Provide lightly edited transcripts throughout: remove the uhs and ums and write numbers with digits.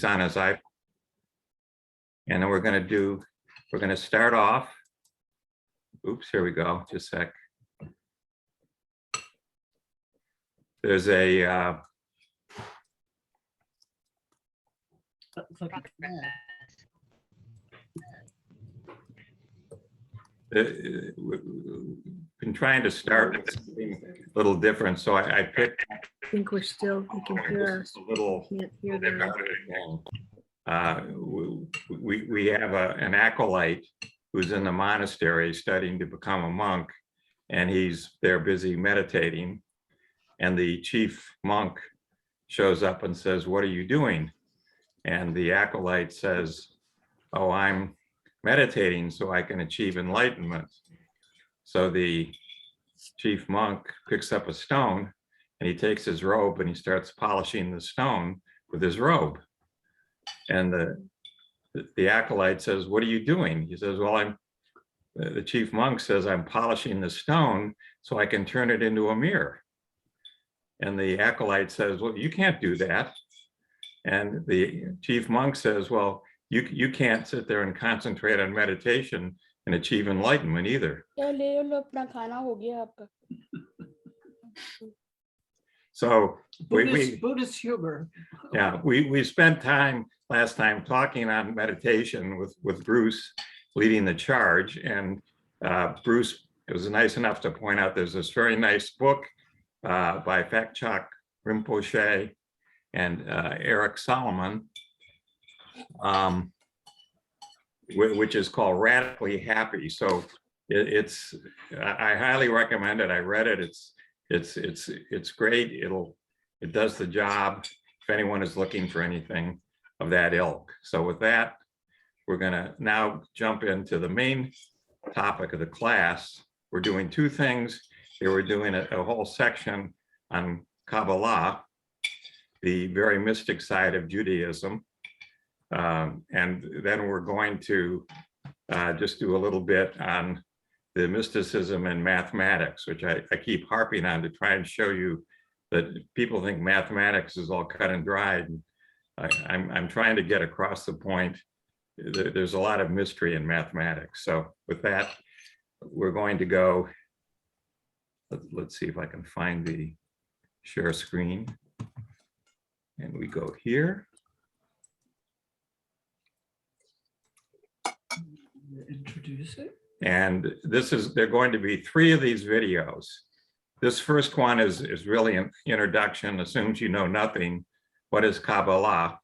on his iPhone. And then we're going to start off. Oops, here we go. Just a sec. There's a been trying to start something a little different, so I picked. I think we're still, you can hear us. A little. Can't hear them. We have an acolyte who's in the monastery studying to become a monk, and they're busy meditating, and the chief monk shows up and says, "What are you doing?" And the acolyte says, "Oh, I'm meditating so I can achieve enlightenment." So the chief monk picks up a stone and he takes his robe and he starts polishing the stone with his robe. And the acolyte says, "What are you doing?" He says, "Well, the chief monk says I'm polishing the stone so I can turn it into a mirror." And the acolyte says, "Well, you can't do that." And the chief monk says, "Well, you can't sit there and concentrate on meditation and achieve enlightenment either." So Buddhist humor. Yeah, we spent time last time talking on meditation with Bruce leading the charge, and Bruce was nice enough to point out there's this very nice book by Phakchok Rinpoche and Eric Solomon, which is called Radically Happy. So I highly recommend it. I read it. It's great. It does the job if anyone is looking for anything of that ilk. So with that, we're gonna now jump into the main topic of the class. We're doing two things. We're doing a whole section on Kabbalah, the very mystic side of Judaism. And then we're going to just do a little bit on the mysticism and mathematics, which I keep harping on to try and show you that people think mathematics is all cut and dried. I'm trying to get across the point. There's a lot of mystery in mathematics. So with that, we're going to go, let's see if I can find the share screen. And we go here. Introduce it. And there are going to be 3 of these videos. This first one is really an introduction, assumes you know nothing. What is Kabbalah?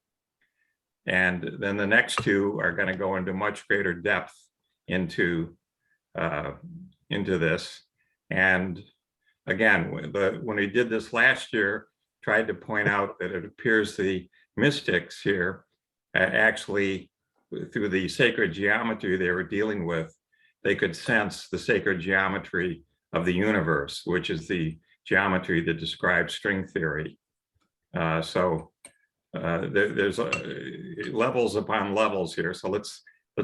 And then the next 2 are going to go into much greater depth into this. And again, when we did this last year, tried to point out that it appears the mystics here actually, through the sacred geometry they were dealing with, they could sense the sacred geometry of the universe, which is the geometry that describes string theory. There's levels upon levels here. So let's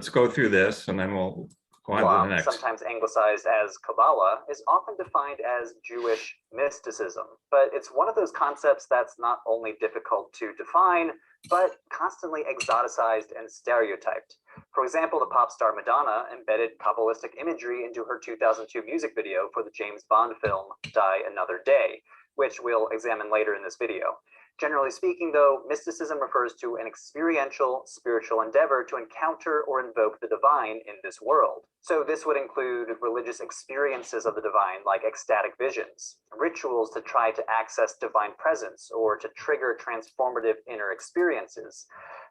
go through this, and then we'll go on to the next. Sometimes anglicized as Kabbalah, is often defined as Jewish mysticism, but it's one of those concepts that's not only difficult to define, but constantly exoticized and stereotyped. For example, the pop star Madonna embedded Kabbalistic imagery into her 2002 music video for the James Bond film Die Another Day, which we'll examine later in this video. Generally speaking, though, mysticism refers to an experiential, spiritual endeavor to encounter or invoke the divine in this world. So this would include religious experiences of the divine, like ecstatic visions, rituals to try to access divine presence or to trigger transformative inner experiences.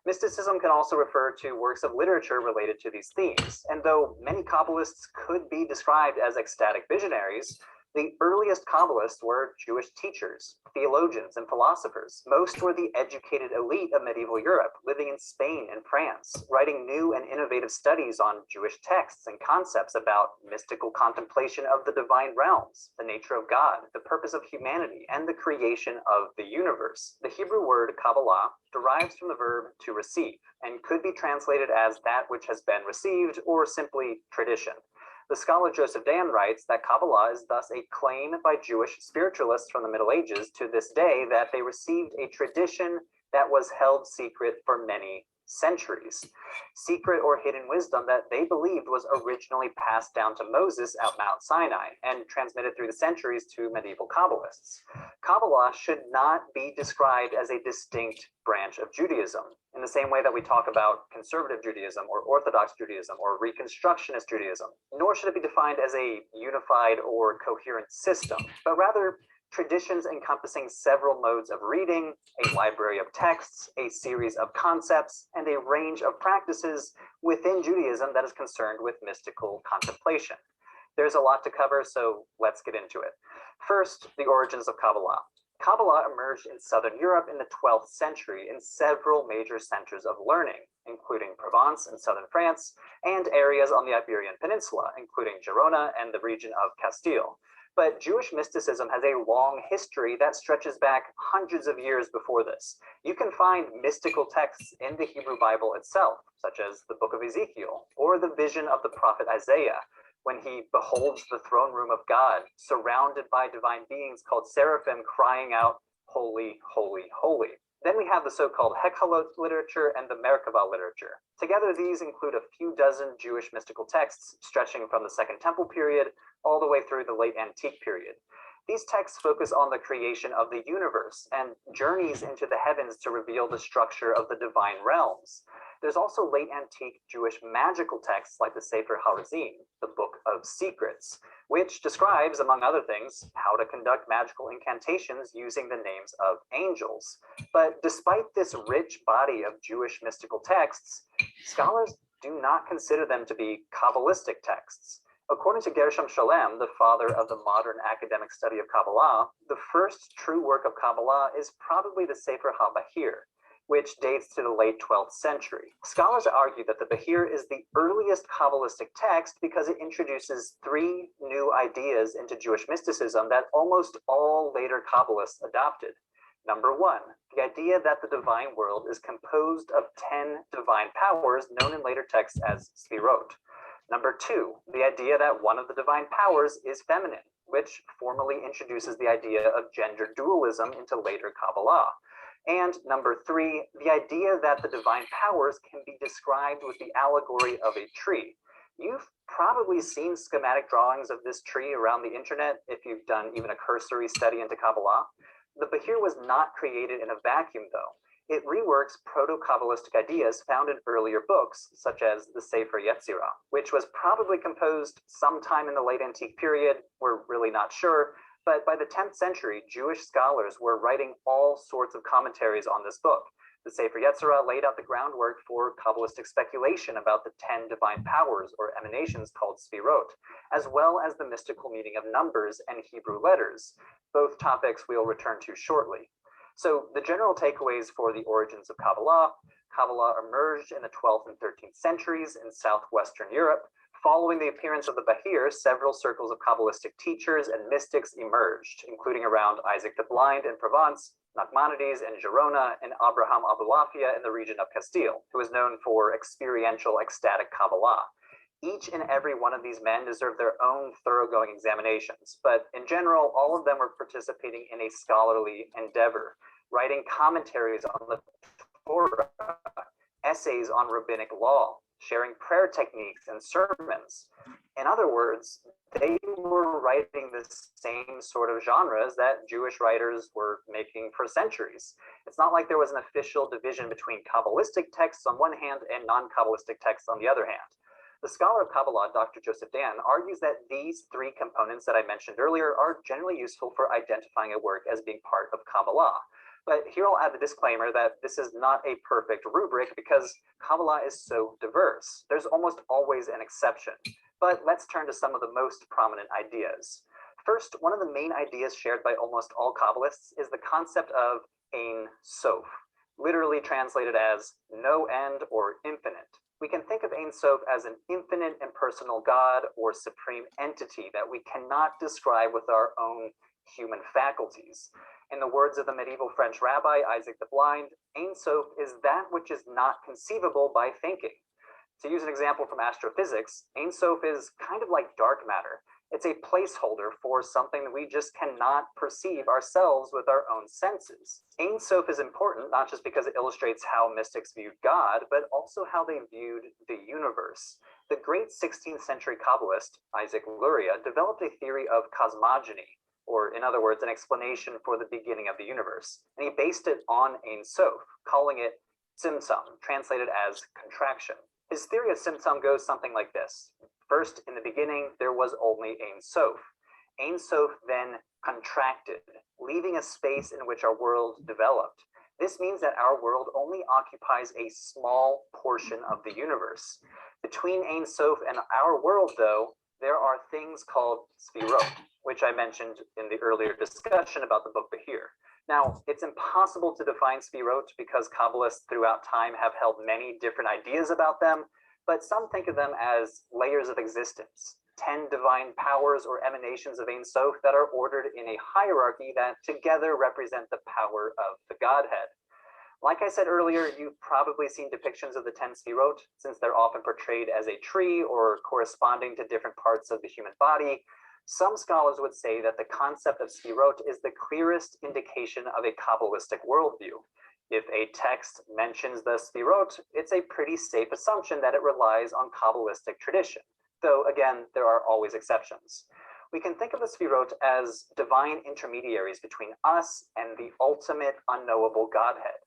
Mysticism can also refer to works of literature related to these themes. And though many Kabbalists could be described as ecstatic visionaries, the earliest Kabbalists were Jewish teachers, theologians, and philosophers. Most were the educated elite of medieval Europe, living in Spain and France, writing new and innovative studies on Jewish texts and concepts about mystical contemplation of the divine realms, the nature of God, the purpose of humanity, and the creation of the universe. The Hebrew word Kabbalah derives from the verb to receive, and could be translated as that which has been received, or simply tradition. The scholar Joseph Dan writes that Kabbalah is thus a claim by Jewish spiritualists from the Middle Ages to this day that they received a tradition that was held secret for many centuries. Secret or hidden wisdom that they believed was originally passed down to Moses at Mount Sinai and transmitted through the centuries to medieval Kabbalists. Kabbalah should not be described as a distinct branch of Judaism in the same way that we talk about conservative Judaism or Orthodox Judaism or Reconstructionist Judaism, nor should it be defined as a unified or coherent system, but rather traditions encompassing several modes of reading, a library of texts, a series of concepts, and a range of practices within Judaism that is concerned with mystical contemplation. There's a lot to cover, so let's get into it. First, the origins of Kabbalah. Kabbalah emerged in Southern Europe in the 12th century in several major centers of learning, including Provence in southern France, and areas on the Iberian Peninsula, including Girona and the region of Castile. But Jewish mysticism has a long history that stretches back hundreds of years before this. You can find mystical texts in the Hebrew Bible itself, such as the book of Ezekiel, or the vision of the prophet Isaiah, when he beholds the throne room of God, surrounded by divine beings called seraphim crying out, "Holy, holy, holy." Then we have the so-called Hekhalot literature and the Merkabah literature. Together, these include a few dozen Jewish mystical texts stretching from the Second Temple period all the way through the late Antique period. These texts focus on the creation of the universe and journeys into the heavens to reveal the structure of the divine realms. There's also late antique Jewish magical texts like the Sefer Harazim, the Book of Secrets, which describes, among other things, how to conduct magical incantations using the names of angels. But despite this rich body of Jewish mystical texts, scholars do not consider them to be Kabbalistic texts. According to Gershom Sholem, the father of the modern academic study of Kabbalah, the first true work of Kabbalah is probably the Sefer HaBahir, which dates to the late 12th century. Scholars argue that the Bahir is the earliest Kabbalistic text because it introduces three new ideas into Jewish mysticism that almost all later Kabbalists adopted. Number one, the idea that the divine world is composed of 10 divine powers known in later texts as Sfirot. Number two, the idea that one of the divine powers is feminine, which formally introduces the idea of gender dualism into later Kabbalah. And number three, the idea that the divine powers can be described with the allegory of a tree. You've probably seen schematic drawings of this tree around the internet if you've done even a cursory study into Kabbalah. The Bahir was not created in a vacuum, though. It reworks proto-Kabbalistic ideas found in earlier books, such as the Sefer Yetzirah, which was probably composed sometime in the late Antique period. We're really not sure. But by the 10th century, Jewish scholars were writing all sorts of commentaries on this book. The Sefer Yetzirah laid out the groundwork for Kabbalistic speculation about the 10 divine powers or emanations called Sfirot, as well as the mystical meaning of numbers and Hebrew letters, both topics we'll return to shortly. So the general takeaways for the origins of Kabbalah: Kabbalah emerged in the 12th and 13th centuries in southwestern Europe. Following the appearance of the Bahir, several circles of Kabbalistic teachers and mystics emerged, including around Isaac the Blind in Provence, Nachmanides in Girona, and Abraham Abulafia in the region of Castile, who is known for experiential ecstatic Kabbalah. Each and every one of these men deserve their own thoroughgoing examinations, but in general, all of them were participating in a scholarly endeavor, writing commentaries on the Torah, essays on rabbinic law, sharing prayer techniques and sermons. In other words, they were writing the same sort of genres that Jewish writers were making for centuries. It's not like there was an official division between Kabbalistic texts on one hand and non-Kabbalistic texts on the other hand. The scholar of Kabbalah, Dr. Joseph Dan, argues that these three components that I mentioned earlier are generally useful for identifying a work as being part of Kabbalah. But here I'll add the disclaimer that this is not a perfect rubric because Kabbalah is so diverse. There's almost always an exception. But let's turn to some of the most prominent ideas. First, one of the main ideas shared by almost all Kabbalists is the concept of Ein Sof, literally translated as no end or infinite. We can think of Ein Sof as an infinite impersonal God or supreme entity that we cannot describe with our own human faculties. In the words of the medieval French rabbi Isaac the Blind, Ein Sof is that which is not conceivable by thinking. To use an example from astrophysics, Ein Sof is kind of like dark matter. It's a placeholder for something that we just cannot perceive ourselves with our own senses. Ein Sof is important, not just because it illustrates how mystics viewed God, but also how they viewed the universe. The great 16th century Kabbalist, Isaac Luria, developed a theory of cosmogony, or in other words, an explanation for the beginning of the universe. And he based it on Ein Sof, calling it Tzimtzum, translated as contraction. His theory of Tzimtzum goes something like this. First, in the beginning, there was only Ein Sof. Ein Sof then contracted, leaving a space in which our world developed. This means that our world only occupies a small portion of the universe. Between Ein Sof and our world, though, there are things called Sfirot, which I mentioned in the earlier discussion about the book Behir. Now, it's impossible to define Sfirot because Kabbalists throughout time have held many different ideas about them, but some think of them as layers of existence, 10 divine powers or emanations of Ein Sof that are ordered in a hierarchy that together represent the power of the Godhead. Like I said earlier, you've probably seen depictions of the 10 Sfirot, since they're often portrayed as a tree or corresponding to different parts of the human body. Some scholars would say that the concept of Sfirot is the clearest indication of a Kabbalistic worldview. If a text mentions the Sfirot, it's a pretty safe assumption that it relies on Kabbalistic tradition, though again, there are always exceptions. We can think of the Sfirot as divine intermediaries between us and the ultimate unknowable Godhead.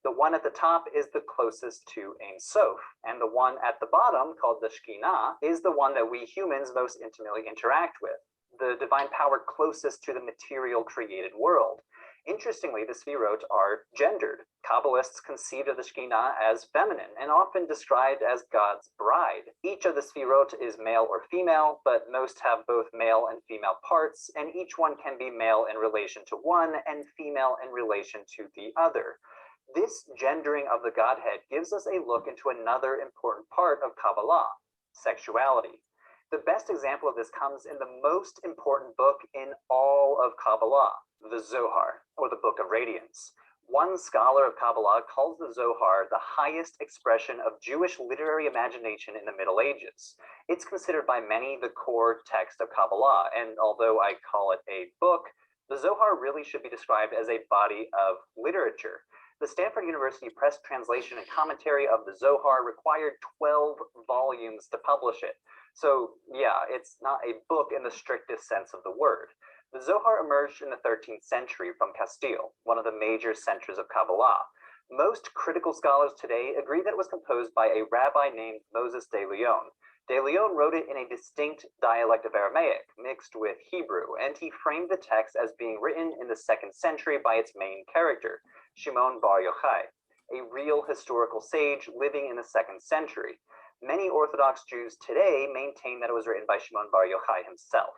The one at the top is the closest to Ein Sof, and the one at the bottom, called the Shekhinah, is the one that we humans most intimately interact with, the divine power closest to the material created world. Interestingly, the Sfirot are gendered. Kabbalists conceived of the Shekhinah as feminine and often described as God's bride. Each of the Sfirot is male or female, but most have both male and female parts, and each one can be male in relation to one and female in relation to the other. This gendering of the Godhead gives us a look into another important part of Kabbalah, sexuality. The best example of this comes in the most important book in all of Kabbalah, the Zohar, or the Book of Radiance. One scholar of Kabbalah calls the Zohar the highest expression of Jewish literary imagination in the Middle Ages. It's considered by many the core text of Kabbalah, and although I call it a book, the Zohar really should be described as a body of literature. The Stanford University Press translation and commentary of the Zohar required 12 volumes to publish it. So yeah, it's not a book in the strictest sense of the word. The Zohar emerged in the 13th century from Castile, one of the major centers of Kabbalah. Most critical scholars today agree that it was composed by a rabbi named Moses de Leon. De Leon wrote it in a distinct dialect of Aramaic, mixed with Hebrew, and he framed the text as being written in the 2nd century by its main character, Shimon Bar Yochai, a real historical sage living in the 2nd century. Many Orthodox Jews today maintain that it was written by Shimon Bar Yochai himself.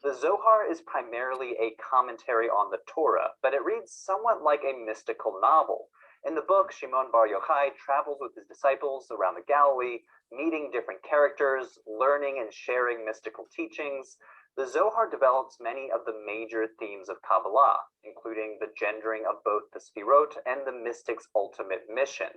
The Zohar is primarily a commentary on the Torah, but it reads somewhat like a mystical novel. In the book, Shimon Bar Yochai travels with his disciples around the Galilee, meeting different characters, learning and sharing mystical teachings. The Zohar develops many of the major themes of Kabbalah, including the gendering of both the Sfirot and the mystic's ultimate mission.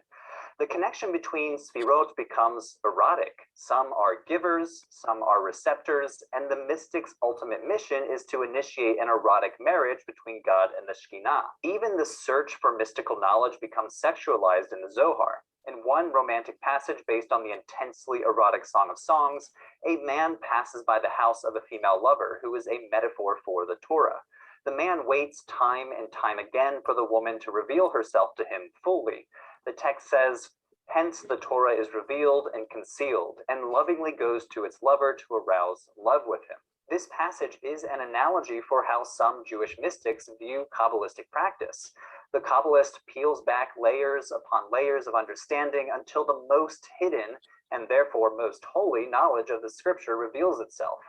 The connection between Sfirot becomes erotic. Some are givers, some are receptors, and the mystic's ultimate mission is to initiate an erotic marriage between God and the Shekhinah. Even the search for mystical knowledge becomes sexualized in the Zohar. In one romantic passage based on the intensely erotic Song of Songs, a man passes by the house of a female lover who is a metaphor for the Torah. The man waits time and time again for the woman to reveal herself to him fully. The text says, "Hence the Torah is revealed and concealed, and lovingly goes to its lover to arouse love with him." This passage is an analogy for how some Jewish mystics view Kabbalistic practice. The Kabbalist peels back layers upon layers of understanding until the most hidden, and therefore most holy, knowledge of the scripture reveals itself.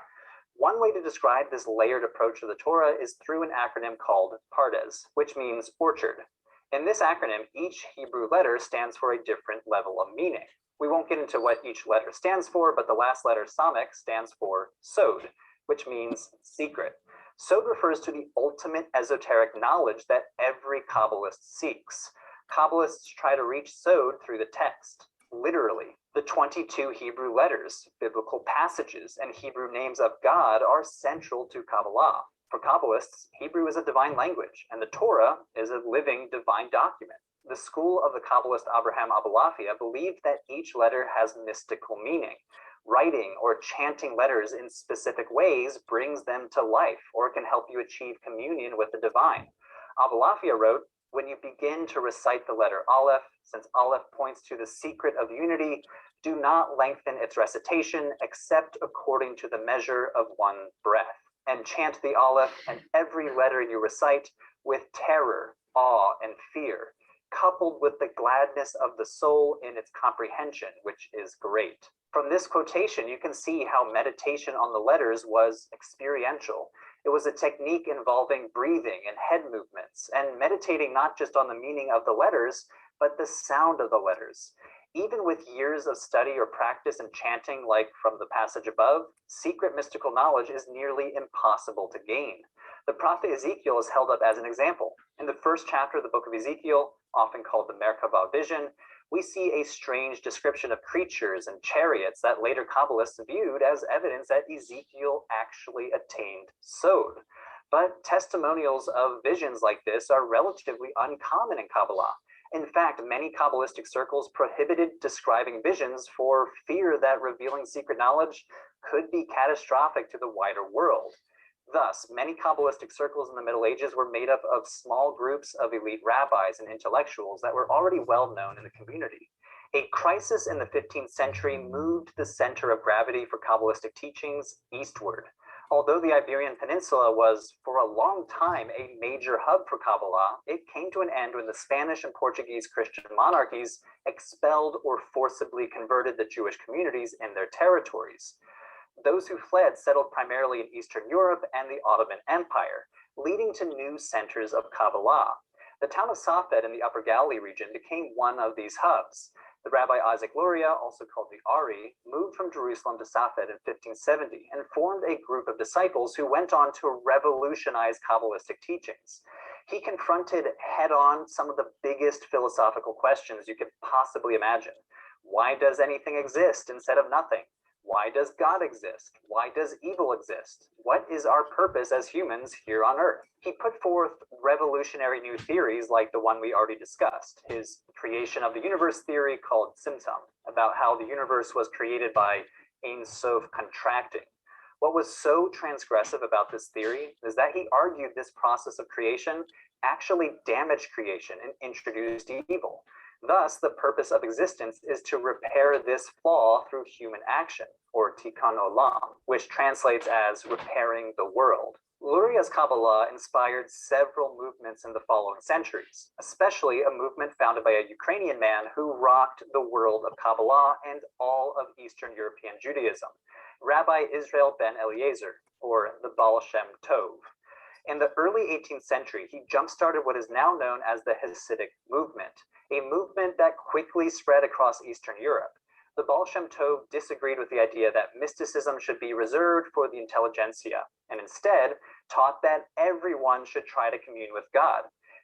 One way to describe this layered approach to the Torah is through an acronym called Pardes, which means orchard. In this acronym, each Hebrew letter stands for a different level of meaning. We won't get into what each letter stands for, but the last letter, Samek, stands for Sod, which means secret. Sod refers to the ultimate esoteric knowledge that every Kabbalist seeks. Kabbalists try to reach Sod through the text. literally. The 22 Hebrew letters, biblical passages, and Hebrew names of God are central to Kabbalah. For Kabbalists, Hebrew is a divine language, and the Torah is a living divine document. The school of the Kabbalist Abraham Abulafia believed that each letter has mystical meaning. Writing or chanting letters in specific ways brings them to life, or can help you achieve communion with the divine. Abulafia wrote, "When you begin to recite the letter Aleph, since Aleph points to the secret of unity, do not lengthen its recitation except according to the measure of one breath, and chant the Aleph and every letter you recite with terror, awe, and fear, coupled with the gladness of the soul in its comprehension, which is great." From this quotation, you can see how meditation on the letters was experiential. It was a technique involving breathing and head movements, and meditating not just on the meaning of the letters, but the sound of the letters. Even with years of study or practice and chanting, like from the passage above, secret mystical knowledge is nearly impossible to gain. The prophet Ezekiel is held up as an example. In the first chapter of the book of Ezekiel, often called the Merkabah vision, we see a strange description of creatures and chariots that later Kabbalists viewed as evidence that Ezekiel actually attained Sod. But testimonials of visions like this are relatively uncommon in Kabbalah. In fact, many Kabbalistic circles prohibited describing visions for fear that revealing secret knowledge could be catastrophic to the wider world. Thus, many Kabbalistic circles in the Middle Ages were made up of small groups of elite rabbis and intellectuals that were already well known in the community. A crisis in the 15th century moved the center of gravity for Kabbalistic teachings eastward. Although the Iberian Peninsula was, for a long time, a major hub for Kabbalah, it came to an end when the Spanish and Portuguese Christian monarchies expelled or forcibly converted the Jewish communities in their territories. Those who fled settled primarily in Eastern Europe and the Ottoman Empire, leading to new centers of Kabbalah. The town of Safed in the Upper Galilee region became one of these hubs. The Rabbi Isaac Luria, also called the Ari, moved from Jerusalem to Safed in 1570 and formed a group of disciples who went on to revolutionize Kabbalistic teachings. He confronted head-on some of the biggest philosophical questions you could possibly imagine. Why does anything exist instead of nothing? Why does God exist? Why does evil exist? What is our purpose as humans here on Earth? He put forth revolutionary new theories like the one we already discussed, his creation of the universe theory called Tzimtzum, about how the universe was created by Ein Sof contracting. What was so transgressive about this theory is that he argued this process of creation actually damaged creation and introduced evil. Thus, the purpose of existence is to repair this flaw through human action, or tikkun olam, which translates as repairing the world. Luria's Kabbalah inspired several movements in the following centuries, especially a movement founded by a Ukrainian man who rocked the world of Kabbalah and all of Eastern European Judaism, Rabbi Israel ben Eliezer, or the Baal Shem Tov. In the early 18th century, he jump-started what is now known as the Hasidic movement, a movement that quickly spread across Eastern Europe. The Baal Shem Tov disagreed with the idea that mysticism should be reserved for the intelligentsia, and instead taught that everyone should try to commune with God.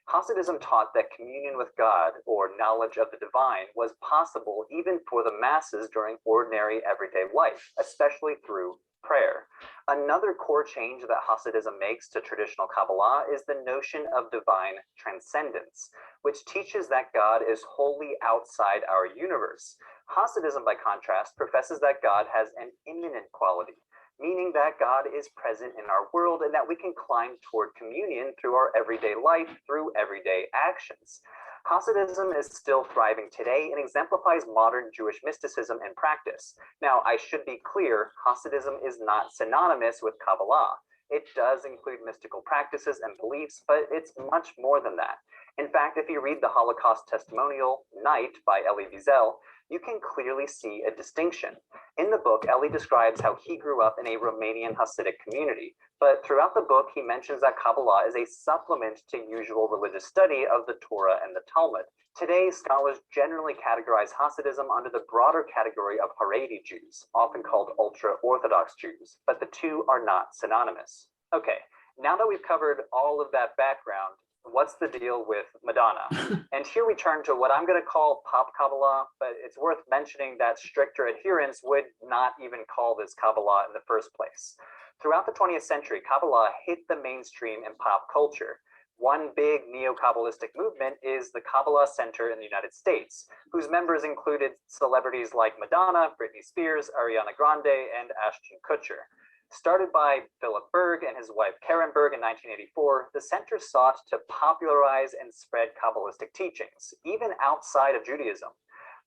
Hasidism taught that communion with God, or knowledge of the divine, was possible even for the masses during ordinary everyday life, especially through prayer. Another core change that Hasidism makes to traditional Kabbalah is the notion of divine transcendence, which teaches that God is wholly outside our universe. Hasidism, by contrast, professes that God has an immanent quality, meaning that God is present in our world and that we can climb toward communion through our everyday life, through everyday actions. Hasidism is still thriving today and exemplifies modern Jewish mysticism in practice. Now, I should be clear, Hasidism is not synonymous with Kabbalah. It does include mystical practices and beliefs, but it's much more than that. In fact, if you read the Holocaust testimonial, Night by Elie Wiesel, you can clearly see a distinction. In the book, Elie describes how he grew up in a Romanian Hasidic community, but throughout the book, he mentions that Kabbalah is a supplement to usual religious study of the Torah and the Talmud. Today, scholars generally categorize Hasidism under the broader category of Haredi Jews, often called ultra-Orthodox Jews, but the two are not synonymous. Okay, now that we've covered all of that background, what's the deal with Madonna? And here we turn to what I'm going to call pop Kabbalah, but it's worth mentioning that stricter adherents would not even call this Kabbalah in the first place. Throughout the 20th century, Kabbalah hit the mainstream in pop culture. One big neo-Kabbalistic movement is the Kabbalah Center in the United States, whose members included celebrities like Madonna, Britney Spears, Ariana Grande, and Ashton Kutcher. Started by Philip Berg and his wife Karen Berg in 1984, the center sought to popularize and spread Kabbalistic teachings, even outside of Judaism.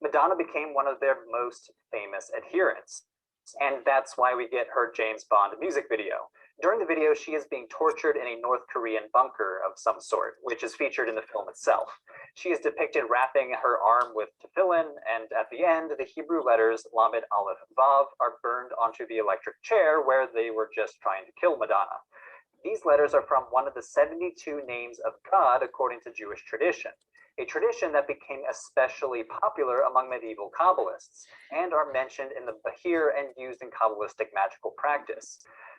Madonna became one of their most famous adherents, and that's why we get her James Bond music video. During the video, she is being tortured in a North Korean bunker of some sort, which is featured in the film itself. She is depicted wrapping her arm with tefillin, and at the end, the Hebrew letters Lamed Aleph Vav are burned onto the electric chair where they were just trying to kill Madonna. These letters are from one of the 72 names of God according to Jewish tradition, a tradition that became especially popular among medieval Kabbalists and are mentioned in the Bahir and used in Kabbalistic magical practice.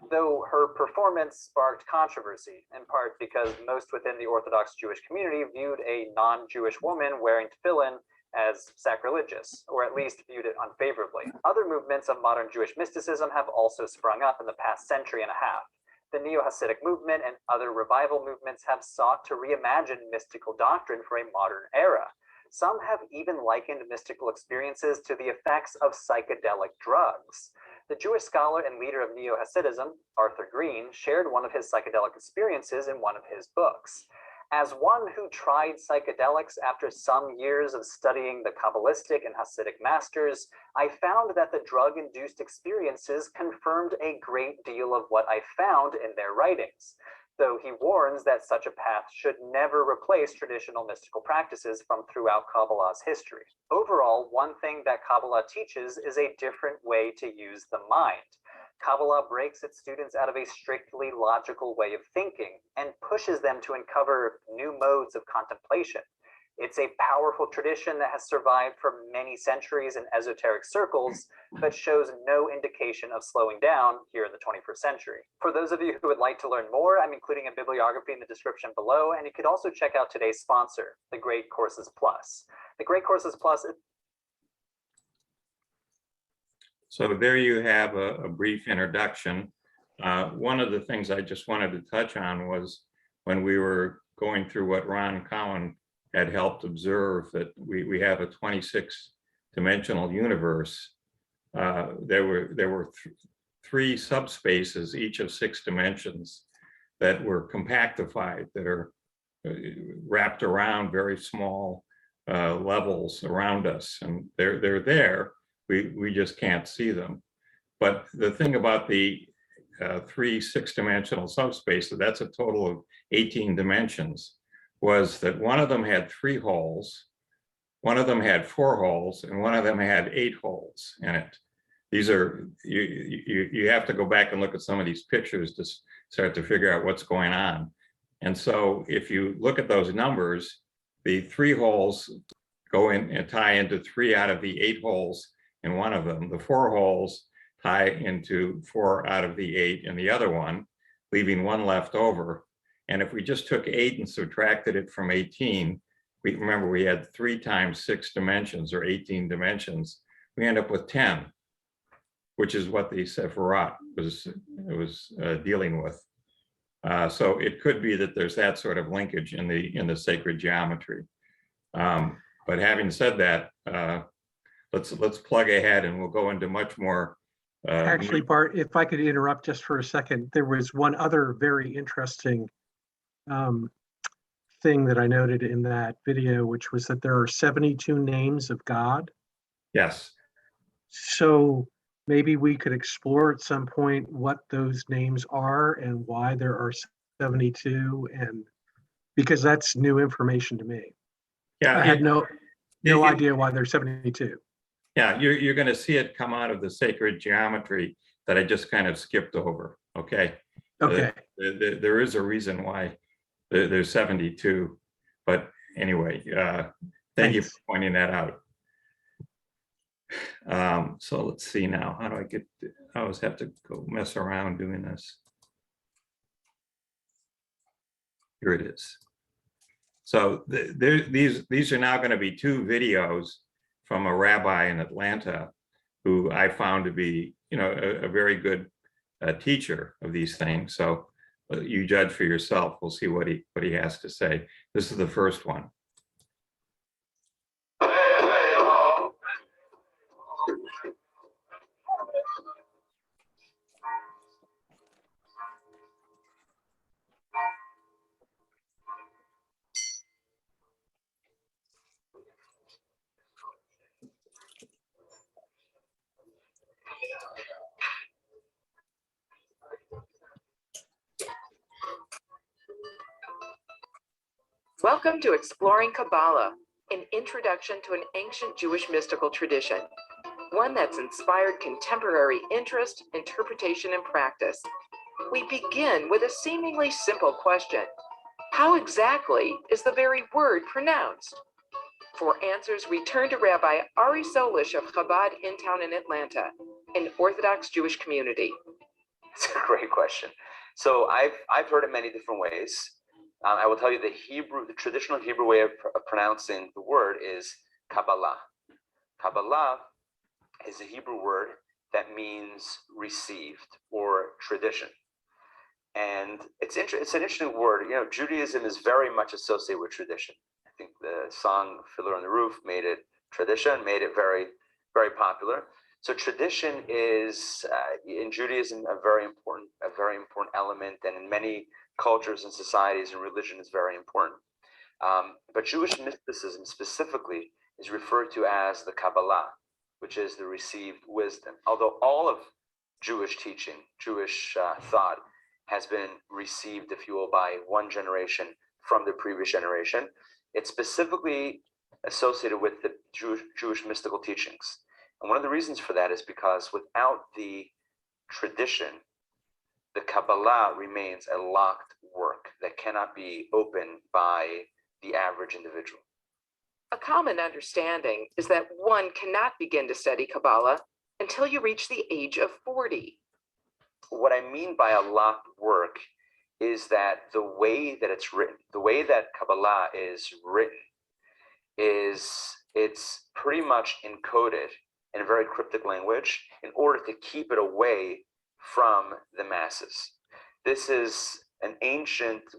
Though her performance sparked controversy, in part because most within the Orthodox Jewish community viewed a non-Jewish woman wearing tefillin as sacrilegious, or at least viewed it unfavorably. Other movements of modern Jewish mysticism have also sprung up in the past century and a half. The Neo-Hasidic movement and other revival movements have sought to reimagine mystical doctrine for a modern era. Some have even likened mystical experiences to the effects of psychedelic drugs. The Jewish scholar and leader of Neo-Hasidism, Arthur Green, shared one of his psychedelic experiences in one of his books. As one who tried psychedelics after some years of studying the Kabbalistic and Hasidic masters, I found that the drug-induced experiences confirmed a great deal of what I found in their writings, though he warns that such a path should never replace traditional mystical practices from throughout Kabbalah's history. Overall, one thing that Kabbalah teaches is a different way to use the mind. Kabbalah breaks its students out of a strictly logical way of thinking and pushes them to uncover new modes of contemplation. It's a powerful tradition that has survived for many centuries in esoteric circles, but shows no indication of slowing down here in the 21st century. For those of you who would like to learn more, I'm including a bibliography in the description below, and you could also check out today's sponsor, the Great Courses Plus. The Great Courses Plus is So there you have a brief introduction. One of the things I just wanted to touch on was when we were going through what Ron Cowan had helped observe, that we have a 26-dimensional universe. There were three subspaces, each of 6 dimensions, that were compactified, that are wrapped around very small levels around us, and they're there. We just can't see them. But the thing about the 3 6-dimensional subspaces, that's a total of 18 dimensions, was that one of them had 3 holes, one of them had 4 holes, and one of them had 8 holes in it. These are, you have to go back and look at some of these pictures to start to figure out what's going on. And so if you look at those numbers, the 3 holes go in and tie into 3 out of the 8 holes in one of them. The 4 holes tie into 4 out of the 8 in the other one, leaving 1 left over. And if we just took 8 and subtracted it from 18, remember we had 3 times 6 dimensions, or 18 dimensions, we end up with 10, which is what the Sephirot was dealing with. So it could be that there's that sort of linkage in the sacred geometry. But having said that, let's plug ahead, and we'll go into much more. Actually, Bart, if I could interrupt just for a second, there was one other very interesting thing that I noted in that video, which was that there are 72 names of God. Yes. So maybe we could explore at some point what those names are and why there are 72, and because that's new information to me. Yeah. I had no idea why there's 72. Yeah, you're going to see it come out of the sacred geometry that I just kind of skipped over. Okay. Okay. There is a reason why there's 72, but anyway, thank you for pointing that out. So let's see now. How do I get? I always have to go mess around doing this. Here it is. So these are now going to be 2 videos from a rabbi in Atlanta who I found to be, a very good teacher of these things. So you judge for yourself. We'll see what he has to say. This is the first one. Welcome to Exploring Kabbalah, an introduction to an ancient Jewish mystical tradition, one that's inspired contemporary interest, interpretation, and practice. We begin with a seemingly simple question. How exactly is the very word pronounced? For answers, we turn to Rabbi Ari Solish of Chabad in town in Atlanta, an Orthodox Jewish community. It's a great question. So I've heard it many different ways. I will tell you the traditional Hebrew way of pronouncing the word is Kabbalah. Kabbalah is a Hebrew word that means received or tradition. And it's an interesting word. Judaism is very much associated with tradition. I think the song Fiddler on the Roof made it tradition, made it very, very popular. So tradition is in Judaism a very important element, and in many cultures and societies and religion is very important. But Jewish mysticism specifically is referred to as the Kabbalah, which is the received wisdom. Although all of Jewish teaching, Jewish thought has been received, if you will, by one generation from the previous generation, it's specifically associated with the Jewish mystical teachings. And one of the reasons for that is because without the tradition, the Kabbalah remains a locked work that cannot be opened by the average individual. A common understanding is that one cannot begin to study Kabbalah until you reach the age of 40. What I mean by a locked work is that the way that it's written, the way that Kabbalah is written, it's pretty much encoded in a very cryptic language in order to keep it away from the masses. This is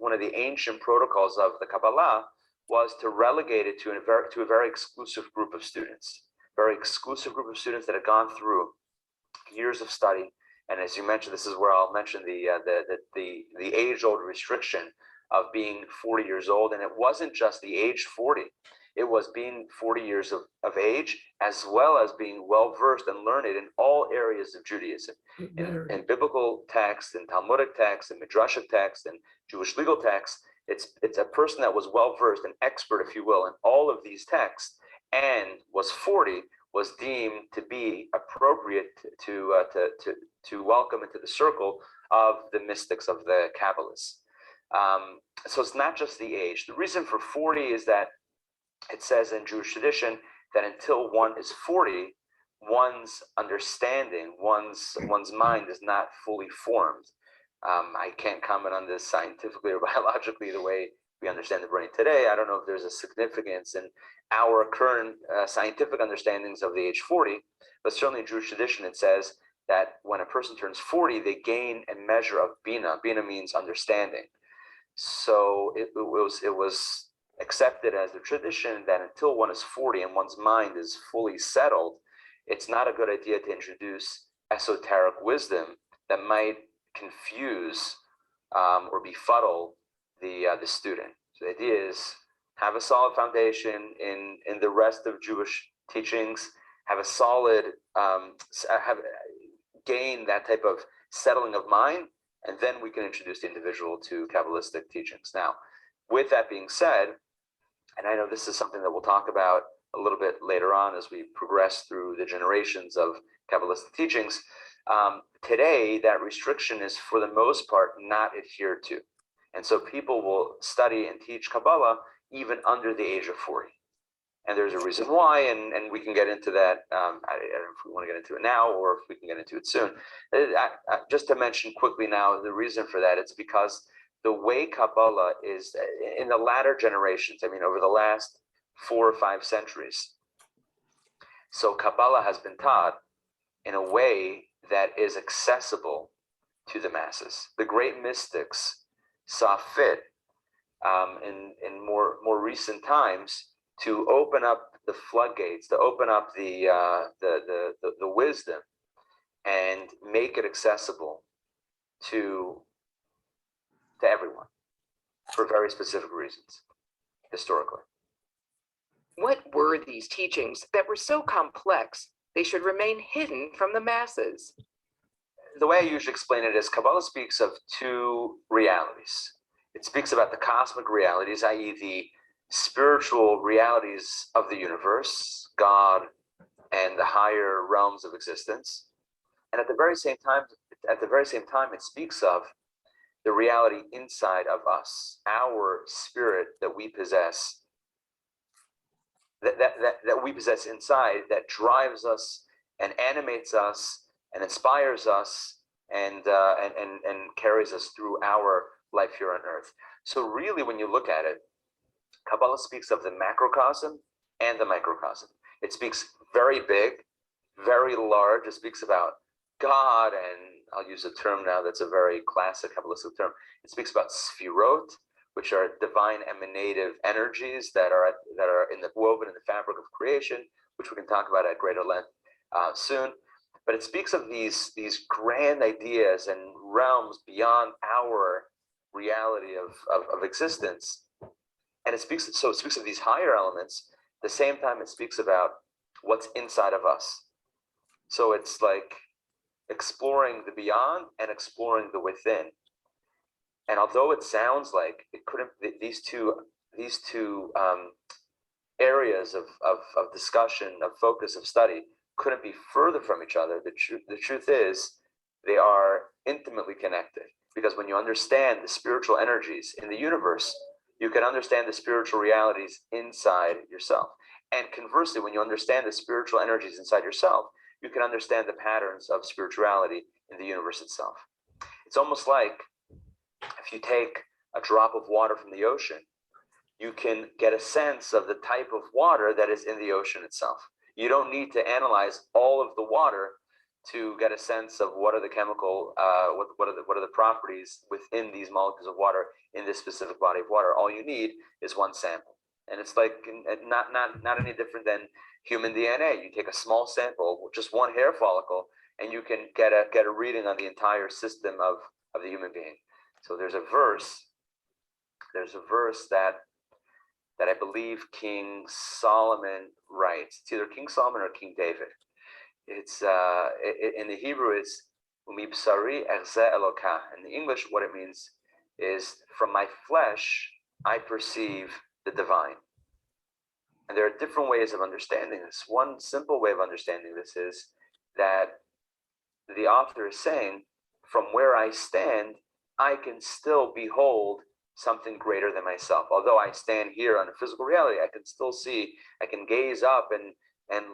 one of the ancient protocols of the Kabbalah was to relegate it to a very exclusive group of students, that had gone through years of study. And as you mentioned, this is where I'll mention the age-old restriction of being 40 years old. And it wasn't just the age 40. It was being 40 years of age, as well as being well-versed and learned in all areas of Judaism, in biblical texts, in Talmudic texts, in Midrashic texts, and Jewish legal texts. It's a person that was well-versed, an expert, if you will, in all of these texts, and was 40, was deemed to be appropriate to welcome into the circle of the mystics, of the Kabbalists. So it's not just the age. The reason for 40 is that it says in Jewish tradition that until one is 40, one's understanding, one's mind is not fully formed. I can't comment on this scientifically or biologically the way we understand the brain today. I don't know if there's a significance in our current scientific understandings of the age 40, but certainly in Jewish tradition it says that when a person turns 40, they gain a measure of bina. Bina means understanding. So it was accepted as the tradition that until one is 40 and one's mind is fully settled, it's not a good idea to introduce esoteric wisdom that might confuse or befuddle the student. So the idea is have a solid foundation in the rest of Jewish teachings, have a solid, gain that type of settling of mind, and then we can introduce the individual to Kabbalistic teachings. Now, with that being said, and I know this is something that we'll talk about a little bit later on as we progress through the generations of Kabbalistic teachings, today that restriction is for the most part not adhered to. And so people will study and teach Kabbalah even under the age of 40. And there's a reason why, and we can get into that. I don't know if we want to get into it now or if we can get into it soon. Just to mention quickly now, the reason for that, it's because the way Kabbalah is in the latter generations, I mean, over the last 4 or 5 centuries. So Kabbalah has been taught in a way that is accessible to the masses. The great mystics saw fit in more recent times to open up the floodgates, to open up the wisdom, and make it accessible to everyone for very specific reasons, historically. What were these teachings that were so complex they should remain hidden from the masses? The way I usually explain it is Kabbalah speaks of 2 realities. It speaks about the cosmic realities, i.e. the spiritual realities of the universe, God, and the higher realms of existence. And at the very same time, it speaks of the reality inside of us, our spirit that we possess, that we possess inside, that drives us and animates us and inspires us and carries us through our life here on earth. So really, when you look at it, Kabbalah speaks of the macrocosm and the microcosm. It speaks very big, very large. It speaks about God, and I'll use a term now that's a very classic Kabbalistic term. It speaks about sphirot, which are divine emanative energies that are woven in the fabric of creation, which we can talk about at greater length soon. But it speaks of these grand ideas and realms beyond our reality of existence. And it speaks of these higher elements. At the same time, it speaks about what's inside of us. So it's like exploring the beyond and exploring the within. And although it sounds like it couldn't, these two areas of discussion, of focus, of study couldn't be further from each other, the truth is they are intimately connected. Because when you understand the spiritual energies in the universe, you can understand the spiritual realities inside yourself. And conversely, when you understand the spiritual energies inside yourself, you can understand the patterns of spirituality in the universe itself. It's almost like if you take a drop of water from the ocean, you can get a sense of the type of water that is in the ocean itself. You don't need to analyze all of the water to get a sense of what are the chemical, what are the properties within these molecules of water in this specific body of water. All you need is one sample, and it's like not any different than human DNA. You take a small sample, just one hair follicle, and you can get a reading on the entire system of the human being. So there's a verse that I believe King Solomon writes. It's either King Solomon or King David. It's in the Hebrew it's umibsari erzeh Eloka. In the English, what it means is, from my flesh I perceive the divine. And there are different ways of understanding this. One simple way of understanding this is that the author is saying, from where I stand, I can still behold something greater than myself. Although I stand here on a physical reality, I can still see, I can gaze up and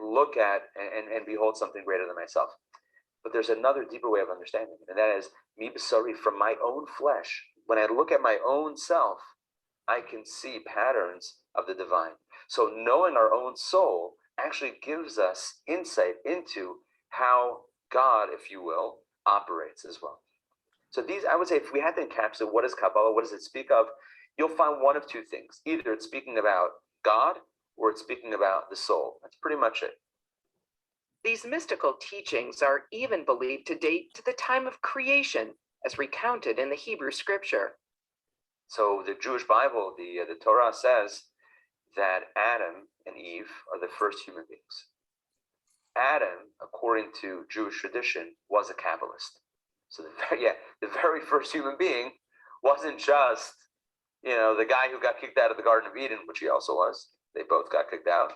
look at and behold something greater than myself. But there's another deeper way of understanding it, and that is mi b'sari, from my own flesh. When I look at my own self, I can see patterns of the divine. So knowing our own soul actually gives us insight into how God, if you will, operates as well. So these, I would say, if we had to encapsulate what is Kabbalah, what does it speak of, you'll find one of two things. Either it's speaking about God or it's speaking about the soul. That's pretty much it. These mystical teachings are even believed to date to the time of creation, as recounted in the Hebrew scripture. So the Jewish Bible, the Torah says that Adam and Eve are the first human beings. Adam, according to Jewish tradition, was a Kabbalist. So the very first human being wasn't just, the guy who got kicked out of the Garden of Eden, which he also was. They both got kicked out.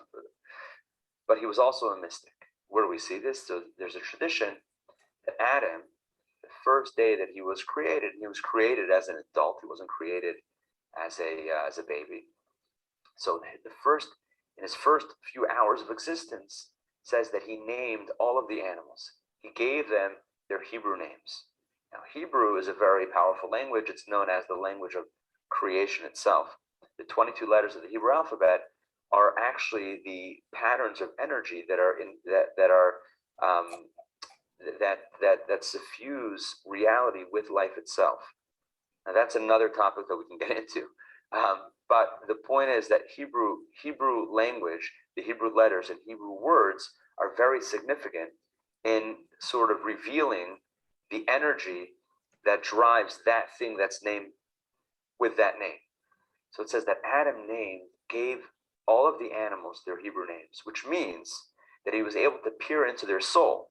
But he was also a mystic. Where do we see this? So there's a tradition that Adam, the first day that he was created as an adult. He wasn't created as a baby. So in his first few hours of existence, says that he named all of the animals. He gave them their Hebrew names. Now, Hebrew is a very powerful language. It's known as the language of creation itself. The 22 letters of the Hebrew alphabet are actually the patterns of energy that are that suffuse reality with life itself. Now, that's another topic that we can get into. But the point is that Hebrew language, the Hebrew letters and Hebrew words are very significant in sort of revealing the energy that drives that thing that's named with that name. So it says that Adam gave all of the animals their Hebrew names, which means that he was able to peer into their soul,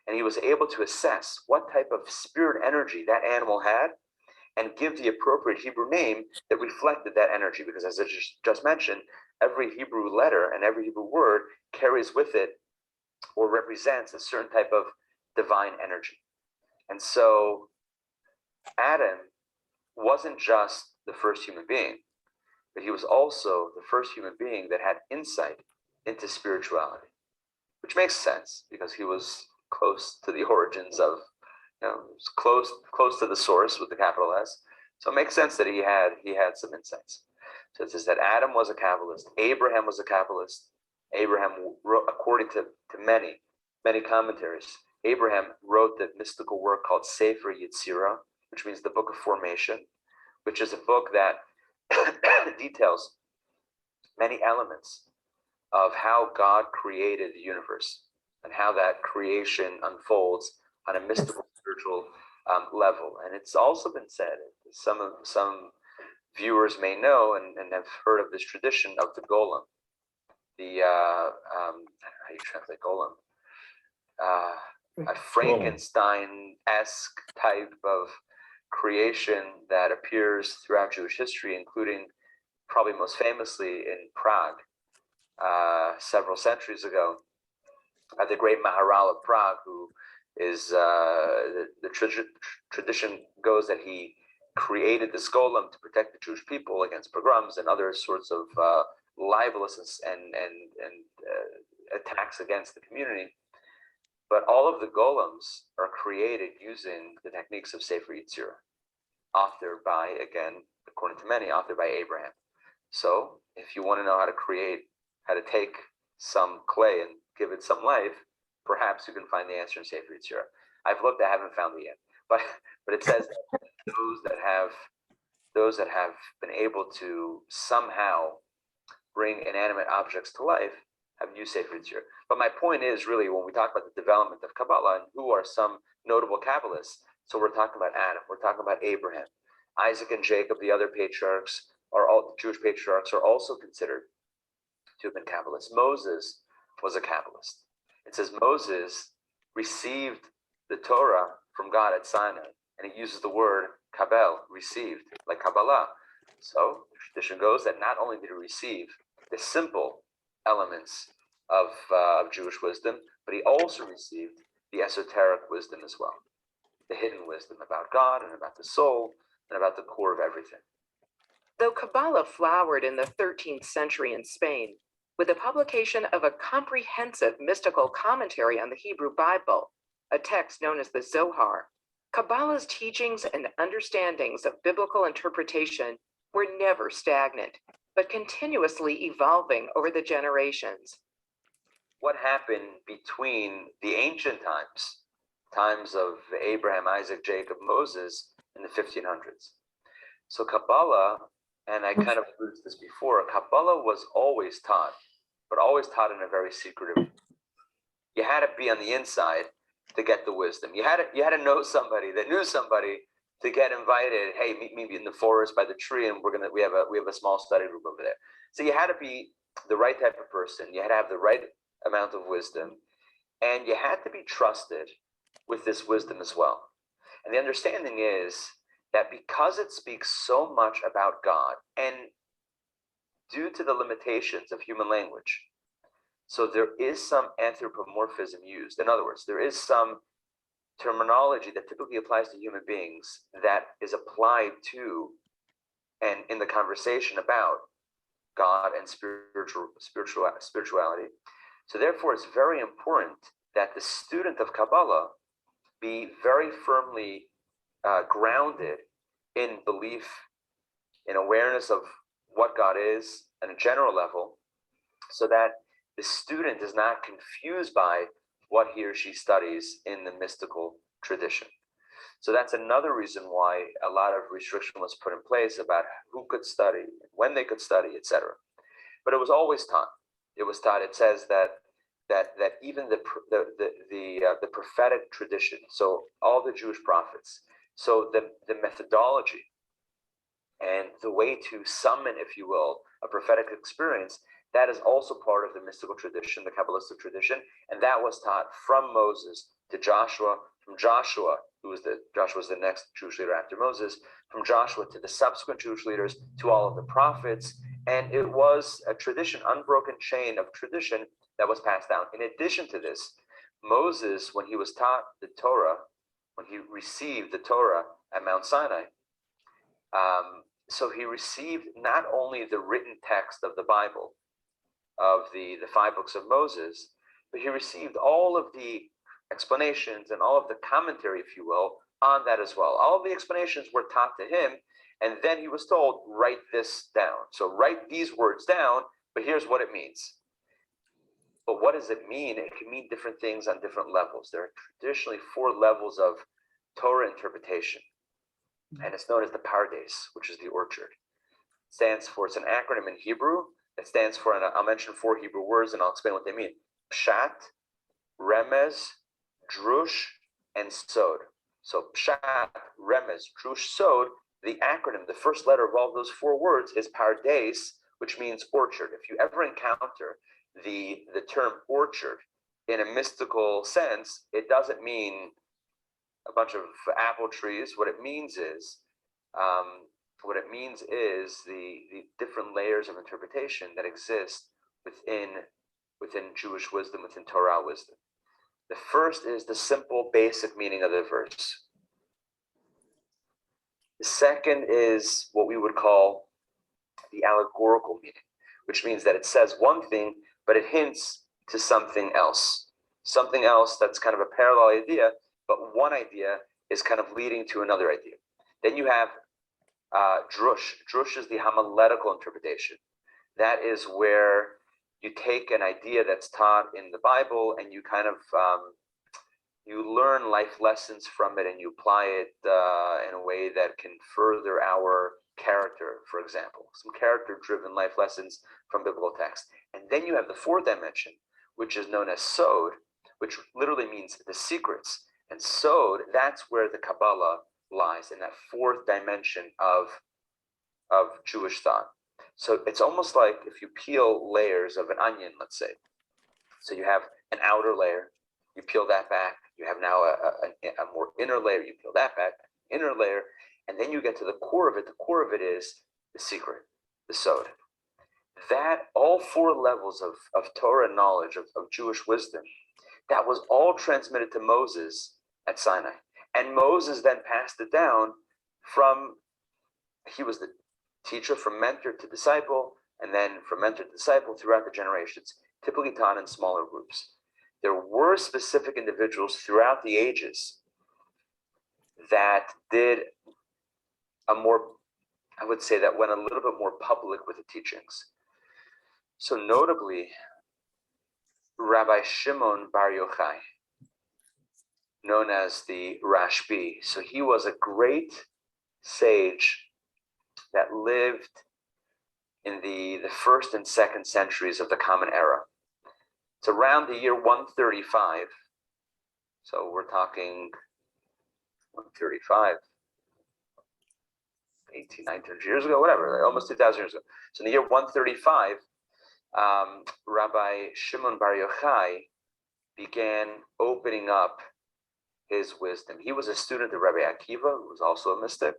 and he was able to assess what type of spirit energy that animal had and give the appropriate Hebrew name that reflected that energy. Because as I just mentioned, every Hebrew letter and every Hebrew word carries with it or represents a certain type of divine energy. And so Adam wasn't just the first human being, but he was also the first human being that had insight into spirituality, which makes sense because he was close to the origins of, close to the source with the capital S. So it makes sense that he had some insights. So it says that Adam was a Kabbalist, Abraham was a Kabbalist. Abraham wrote, according to many commentaries, Abraham wrote the mystical work called Sefer Yetzirah, which means the book of formation, which is a book that details many elements of how God created the universe and how that creation unfolds on a mystical, spiritual level. And it's also been said, some viewers may know and have heard of this tradition of the golem, the how do you translate golem? A Frankenstein-esque type of creation that appears throughout Jewish history, including probably most famously in Prague several centuries ago, the great Maharal of Prague, who is the tradition goes that he created this golem to protect the Jewish people against pogroms and other sorts of libelous and attacks against the community. But all of the golems are created using the techniques of Sefer Yetzirah, authored by, again, according to many, authored by Abraham. So if you want to know how to take some clay and give it some life, perhaps you can find the answer in Sefer Yetzirah. I've looked, I haven't found it yet. But it says that those that have been able to somehow bring inanimate objects to life have used Sefer Yetzirah. But my point is really when we talk about the development of Kabbalah and who are some notable Kabbalists, so we're talking about Adam, we're talking about Abraham, Isaac and Jacob, the other patriarchs, the Jewish patriarchs are also considered to have been Kabbalists. Moses was a Kabbalist. It says Moses received the Torah from God at Sinai, and it uses the word kabel, received, like Kabbalah. So the tradition goes that not only did he receive the simple elements of Jewish wisdom, but he also received the esoteric wisdom as well, the hidden wisdom about God and about the soul and about the core of everything. Though Kabbalah flowered in the 13th century in Spain, with the publication of a comprehensive mystical commentary on the Hebrew Bible, a text known as the Zohar, Kabbalah's teachings and understandings of biblical interpretation were never stagnant, but continuously evolving over the generations. What happened between the ancient times of Abraham, Isaac, Jacob, Moses, in the 1500s? So Kabbalah, and I kind of alluded to this before, Kabbalah was always taught, but always taught in a very secretive way. You had to be on the inside to get the wisdom. You had to know somebody that knew somebody to get invited. Hey, meet me in the forest by the tree, and we have a small study group over there. So you had to be the right type of person. You had to have the right amount of wisdom, and you had to be trusted with this wisdom as well. And the understanding is that because it speaks so much about God, and due to the limitations of human language, so there is some anthropomorphism used. In other words, there is some terminology that typically applies to human beings that is applied to and in the conversation about God and spirituality. So therefore, it's very important that the student of Kabbalah be very firmly grounded in belief, in awareness of what God is at a general level, so that the student is not confused by what he or she studies in the mystical tradition. So that's another reason why a lot of restriction was put in place about who could study, when they could study, etc. But it was always taught. It was taught. It says that even the prophetic tradition, so all the Jewish prophets, so the methodology and the way to summon, if you will, a prophetic experience, that is also part of the mystical tradition, the Kabbalistic tradition, and that was taught from Moses to Joshua, from Joshua, Joshua was the next Jewish leader after Moses, from Joshua to the subsequent Jewish leaders, to all of the prophets, and it was a tradition, unbroken chain of tradition that was passed down. In addition to this, Moses, when he was taught the Torah, when he received the Torah at Mount Sinai, so he received not only the written text of the Bible, of the 5 books of Moses, but he received all of the explanations and all of the commentary, if you will, on that as well. All of the explanations were taught to him, and then he was told, write this down. So write these words down, but here's what it means. But what does it mean? It can mean different things on different levels. There are traditionally 4 levels of Torah interpretation, and it's known as the Pardes, which is the orchard. It stands for, it's an acronym in Hebrew. It stands for, and I'll mention 4 Hebrew words and I'll explain what they mean. Pshat, Remez, Drush, and Sod. So Pshat, Remez, Drush, Sod, the acronym, the first letter of all those 4 words is Pardes, which means orchard. If you ever encounter the term orchard in a mystical sense, it doesn't mean a bunch of apple trees. What it means is the different layers of interpretation that exist within Jewish wisdom, within Torah wisdom. The first is the simple, basic meaning of the verse. The second is what we would call the allegorical meaning, which means that it says one thing, but it hints to something else that's kind of a parallel idea, but one idea is kind of leading to another idea. Then you have drush. Drush is the homiletical interpretation. That is where you take an idea that's taught in the Bible and you kind of you learn life lessons from it and you apply it in a way that can further our character, for example, some character-driven life lessons from biblical text. And then you have the 4th dimension, which is known as Sod, which literally means the secrets. And Sod, that's where the Kabbalah lies, in that 4th dimension of Jewish thought. So it's almost like if you peel layers of an onion, let's say. So you have an outer layer, you peel that back, you have now a more inner layer, you peel that back, inner layer, and then you get to the core of it. The core of it is the secret, the Sod. That all 4 levels of Torah knowledge, of Jewish wisdom, that was all transmitted to Moses at Sinai. And Moses then passed it down he was the teacher from mentor to disciple, and then from mentor to disciple throughout the generations, typically taught in smaller groups. There were specific individuals throughout the ages that did I would say that went a little bit more public with the teachings. So notably, Rabbi Shimon Bar Yochai, known as the Rashbi. So he was a great sage that lived in the 1st and 2nd centuries of the Common Era. It's around the year 135. So we're talking 135, 1900 years ago, whatever, almost 2,000 years ago. So in the year 135, Rabbi Shimon Bar Yochai began opening up his wisdom. He was a student of Rabbi Akiva, who was also a mystic.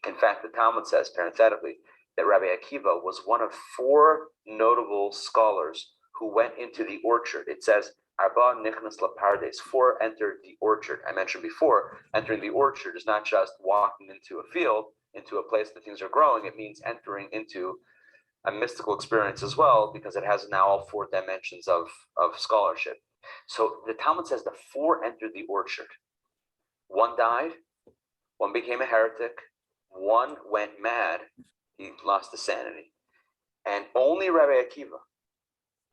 In fact, the Talmud says, parenthetically, that Rabbi Akiva was one of 4 notable scholars who went into the orchard. It says, Arba nichnas lapardes, 4 entered the orchard. I mentioned before, entering the orchard is not just walking into a field, into a place that things are growing. It means entering into a mystical experience as well, because it has now all 4 dimensions of scholarship. So the Talmud says the 4 entered the orchard. 1 died, one became a heretic, one went mad, he lost his sanity. And only Rabbi Akiva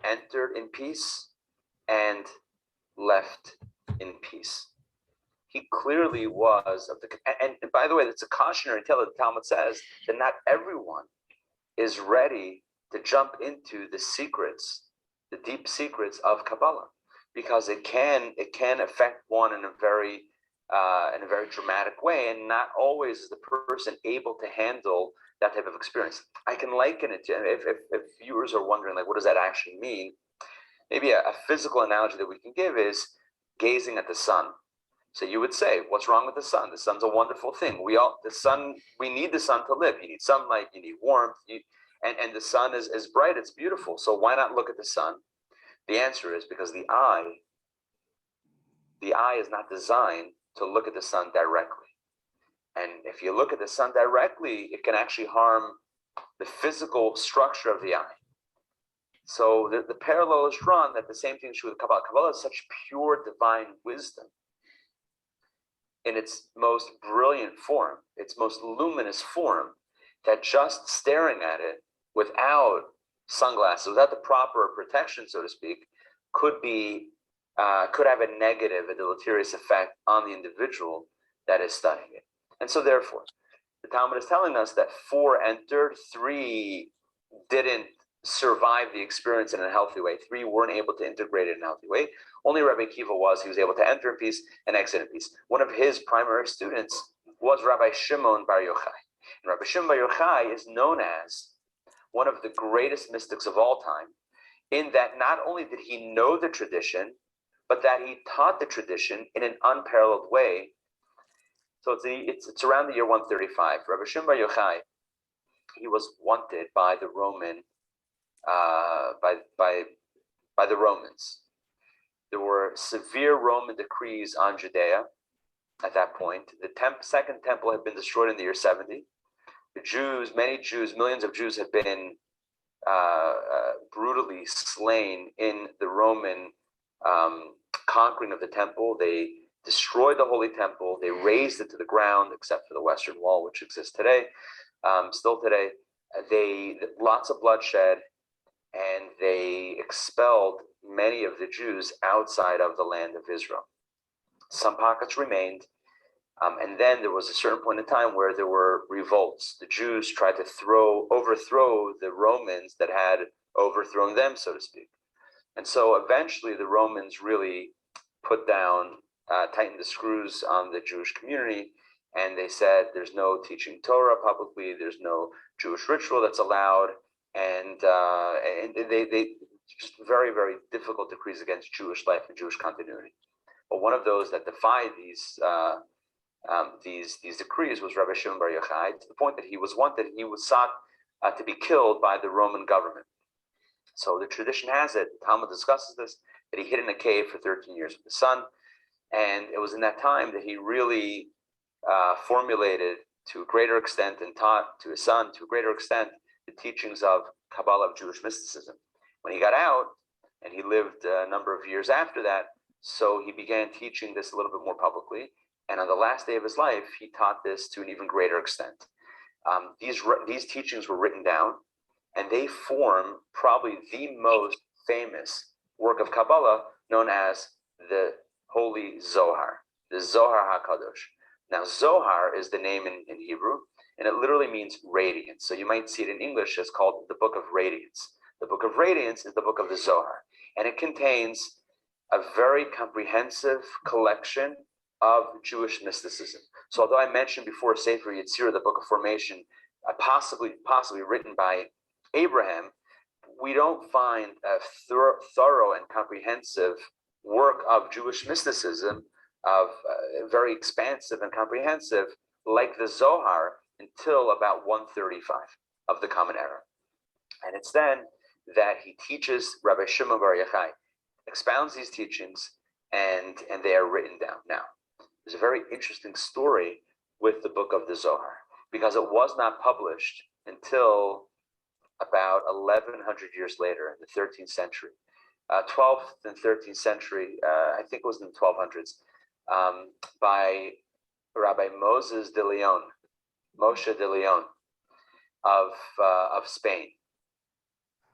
entered in peace and left in peace. He clearly was of the, and by the way, it's a cautionary tale that the Talmud says that not everyone is ready to jump into the secrets, the deep secrets of Kabbalah, because it can affect one in a very dramatic way, and not always is the person able to handle that type of experience. I can liken it to, if viewers are wondering, like, what does that actually mean? Maybe a physical analogy that we can give is gazing at the sun. So you would say, what's wrong with the sun? The sun's a wonderful thing. We need the sun to live. You need sunlight, you need warmth, and the sun is bright, it's beautiful. So why not look at the sun? The answer is because the eye is not designed to look at the sun directly. And if you look at the sun directly, it can actually harm the physical structure of the eye. So the parallel is drawn that the same thing is true with Kabbalah. Kabbalah is such pure divine wisdom in its most brilliant form, its most luminous form, that just staring at it without sunglasses, without the proper protection, so to speak, could have a negative, a deleterious effect on the individual that is studying it. And so therefore, the Talmud is telling us that 4 entered, 3 didn't survive the experience in a healthy way. 3 weren't able to integrate it in a healthy way. Only Rabbi Akiva was. He was able to enter in peace and exit in peace. One of his primary students was Rabbi Shimon Bar Yochai. And Rabbi Shimon Bar Yochai is known as one of the greatest mystics of all time, in that not only did he know the tradition, but that he taught the tradition in an unparalleled way. So it's around the year 135. Rabbi Shimon Bar Yochai, he was wanted by the Roman, by the Romans. There were severe Roman decrees on Judea at that point. The second temple had been destroyed in the year 70. The Jews, many Jews, millions of Jews had been brutally slain in the Roman conquering of the temple. They destroyed the Holy Temple. They razed it to the ground, except for the Western Wall, which exists today, still today. Lots of bloodshed, and they expelled many of the Jews outside of the land of Israel. Some pockets remained, and then there was a certain point in time where there were revolts. The Jews tried to overthrow the Romans that had overthrown them, so to speak. And so eventually the Romans really tightened the screws on the Jewish community, and they said there's no teaching Torah publicly, there's no Jewish ritual that's allowed, and they just very, very difficult decrees against Jewish life and Jewish continuity. But one of those that defied these decrees was Rabbi Shimon Bar Yochai, to the point that he was wanted. He was sought to be killed by the Roman government. So the tradition has it, the Talmud discusses this, that he hid in a cave for 13 years with his son. And it was in that time that he really formulated to a greater extent and taught to his son to a greater extent the teachings of Kabbalah, of Jewish mysticism. When he got out, and he lived a number of years after that, so he began teaching this a little bit more publicly. And on the last day of his life, he taught this to an even greater extent. These teachings were written down, and they form probably the most famous work of Kabbalah, known as the Holy Zohar, the Zohar HaKadosh. Now, Zohar is the name in Hebrew, and it literally means radiance. So you might see it in English as called the Book of Radiance. The Book of Radiance is the book of the Zohar, and it contains a very comprehensive collection of Jewish mysticism. So although I mentioned before Sefer Yetzirah, the Book of Formation, possibly written by Abraham, we don't find a thorough and comprehensive work of Jewish mysticism, very expansive and comprehensive, like the Zohar, until about 135 of the Common Era. And it's then that he teaches, Rabbi Shimon Bar Yochai expounds these teachings, and they are written down. Now, there's a very interesting story with the book of the Zohar, because it was not published until about 1100 years later, in the 13th century. 12th and 13th century, I think it was in the 1200s, by Rabbi Moses de Leon, Moshe de Leon of Spain.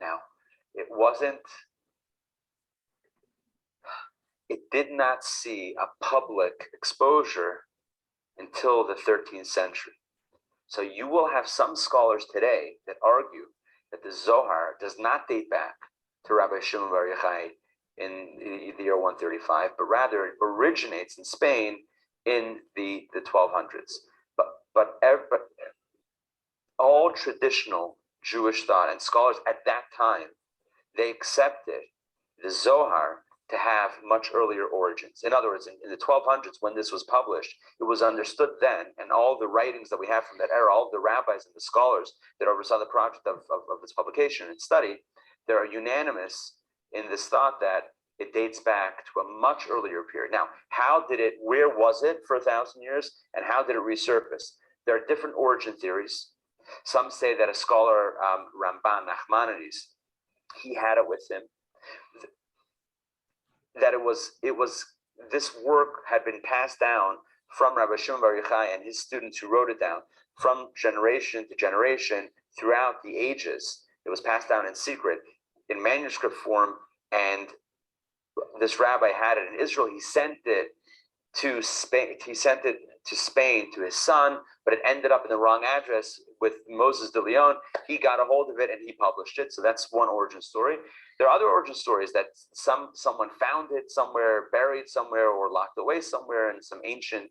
Now, it did not see a public exposure until the 13th century. So you will have some scholars today that argue that the Zohar does not date back to Rabbi Shimon Bar Yochai in the year 135, but rather it originates in Spain in the 1200s. But all traditional Jewish thought and scholars at that time, they accepted the Zohar to have much earlier origins. In other words, in the 1200s, when this was published, it was understood then, and all the writings that we have from that era, all the rabbis and the scholars that oversaw the project of this publication and study, they are unanimous in this thought that it dates back to a much earlier period. Now, where was it for 1,000 years, and how did it resurface? There are different origin theories. Some say that a scholar, Ramban Nachmanides, he had it with him, that it was this work had been passed down from Rabbi Shimon Bar Yochai and his students who wrote it down from generation to generation throughout the ages. It was passed down in secret in manuscript form, and this rabbi had it in Israel. He sent it to Spain. He sent it to Spain to his son, but it ended up in the wrong address with Moses de Leon. He got a hold of it and he published it. So that's one origin story. There are other origin stories that someone found it somewhere, buried somewhere, or locked away somewhere in some ancient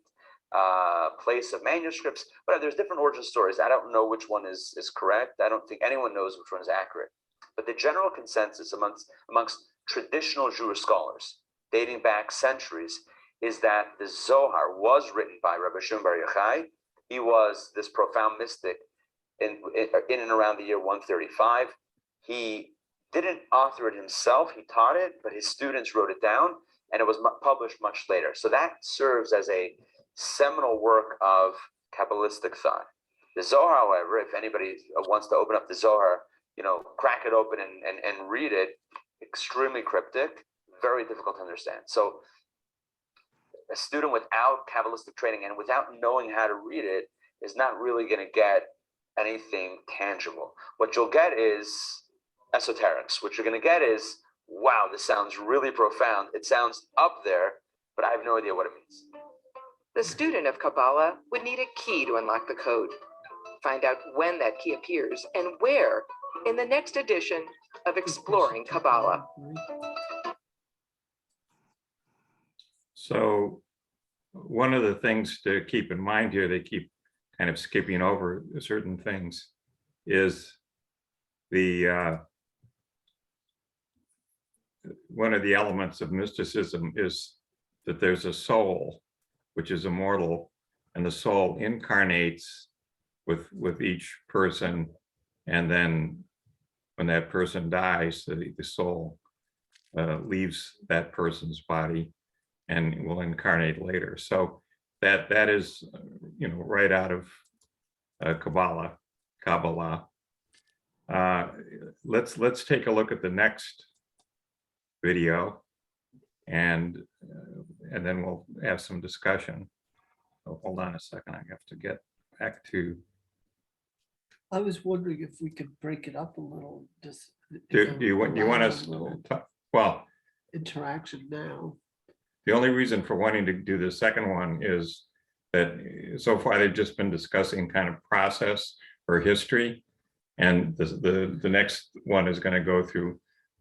place of manuscripts. But there's different origin stories. I don't know which one is correct. I don't think anyone knows which one is accurate. But the general consensus amongst traditional Jewish scholars, dating back centuries, is that the Zohar was written by Rabbi Shimon Bar Yochai. He was this profound mystic in and around the year 135. He didn't author it himself, he taught it, but his students wrote it down, and it was published much later. So that serves as a seminal work of Kabbalistic thought. The Zohar, however, if anybody wants to open up the Zohar, crack it open and read it, extremely cryptic, very difficult to understand. So a student without Kabbalistic training and without knowing how to read it is not really going to get anything tangible. What you'll get is esoterics. What you're going to get is, wow, this sounds really profound. It sounds up there, but I have no idea what it means. The student of Kabbalah would need a key to unlock the code. Find out when that key appears and where in the next edition of Exploring Kabbalah. So one of the things to keep in mind here, they keep kind of skipping over certain things, is one of the elements of mysticism is that there's a soul which is immortal, and the soul incarnates with each person, and then when that person dies, the soul leaves that person's body and will incarnate later. So that is, right out of Kabbalah. Let's take a look at the next video, and then we'll have some discussion. So hold on a second, I have to get back to. I was wondering if we could break it up a little. Just Do you want us to talk? Well, interaction now. the only reason for wanting to do the second one is that so far they've just been discussing kind of process or history, and the next one is going to go through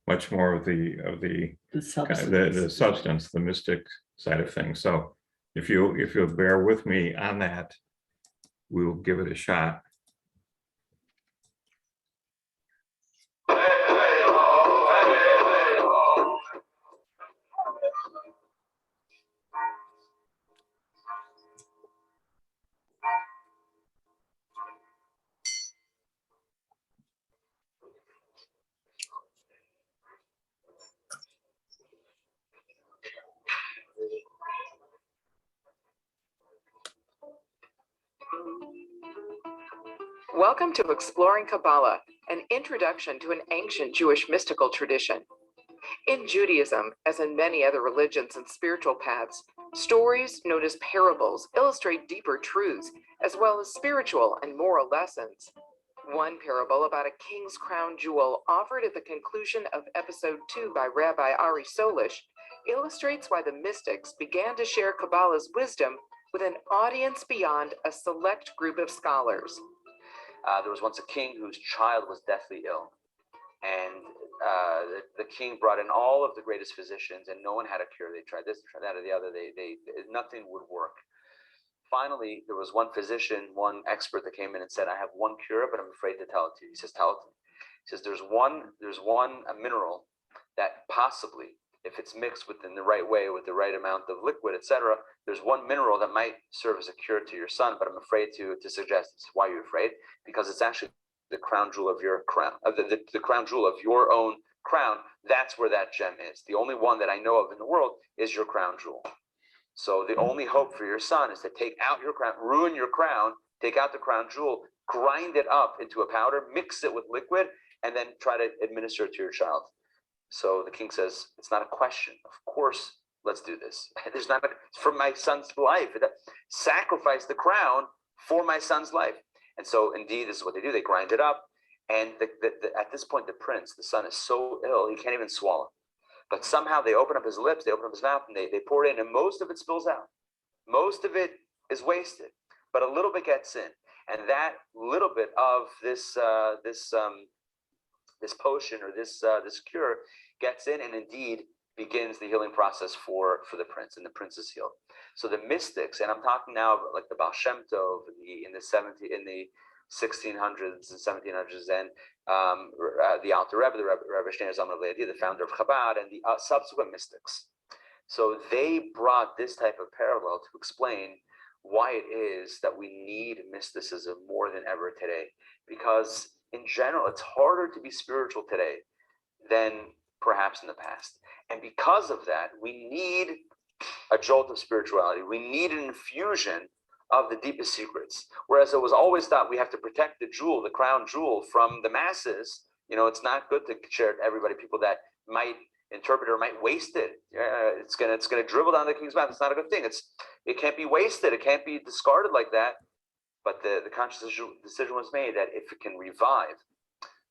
much more of the substance, the mystic side of things. So if you'll bear with me on that, we will give it a shot. Welcome to Exploring Kabbalah, an introduction to an ancient Jewish mystical tradition. In Judaism, as in many other religions and spiritual paths, stories known as parables illustrate deeper truths as well as spiritual and moral lessons. One parable about a king's crown jewel offered at the conclusion of episode 2 by Rabbi Ari Solish illustrates why the mystics began to share Kabbalah's wisdom with an audience beyond a select group of scholars. There was once a king whose child was deathly ill, and the king brought in all of the greatest physicians, and no one had a cure. They tried this, tried that, or the other. Nothing would work. Finally, there was one physician, one expert that came in and said, "I have one cure, but I'm afraid to tell it to you." He says, "Tell it to me." He says, "There's one mineral that possibly, if it's mixed within the right way, with the right amount of liquid, etc., there's one mineral that might serve as a cure to your son, but I'm afraid to suggest this." Why are you afraid? Because it's actually the crown jewel of your crown, the crown jewel of your own crown. That's where that gem is. The only one that I know of in the world is your crown jewel. So the only hope for your son is to take out your crown, ruin your crown, take out the crown jewel, grind it up into a powder, mix it with liquid, and then try to administer it to your child. So the king says, "It's not a question. Of course, let's do this. There's not for my son's life. Sacrifice the crown for my son's life." And so indeed, this is what they do. They grind it up. And at this point, the prince, the son, is so ill, he can't even swallow. But somehow they open up his lips, they open up his mouth, and they pour it in, and most of it spills out. Most of it is wasted, but a little bit gets in. And that little bit of this potion or this cure gets in, and indeed begins the healing process for the prince, and the prince is healed. So the mystics, and I'm talking now about like the Baal Shem Tov in the 1600s and 1700s, and the Alter Rebbe, the Rebbe Shneur Zalman of Leah, the founder of Chabad, and the subsequent mystics. So they brought this type of parallel to explain why it is that we need mysticism more than ever today. Because in general, it's harder to be spiritual today than perhaps in the past. And because of that, we need a jolt of spirituality. We need an infusion of the deepest secrets. Whereas it was always thought we have to protect the jewel, the crown jewel, from the masses. You know, it's not good to share it to everybody, people that might interpret or might waste it. It's gonna dribble down the king's mouth. It's not a good thing. It can't be wasted. It can't be discarded like that. But the conscious decision was made that if it can revive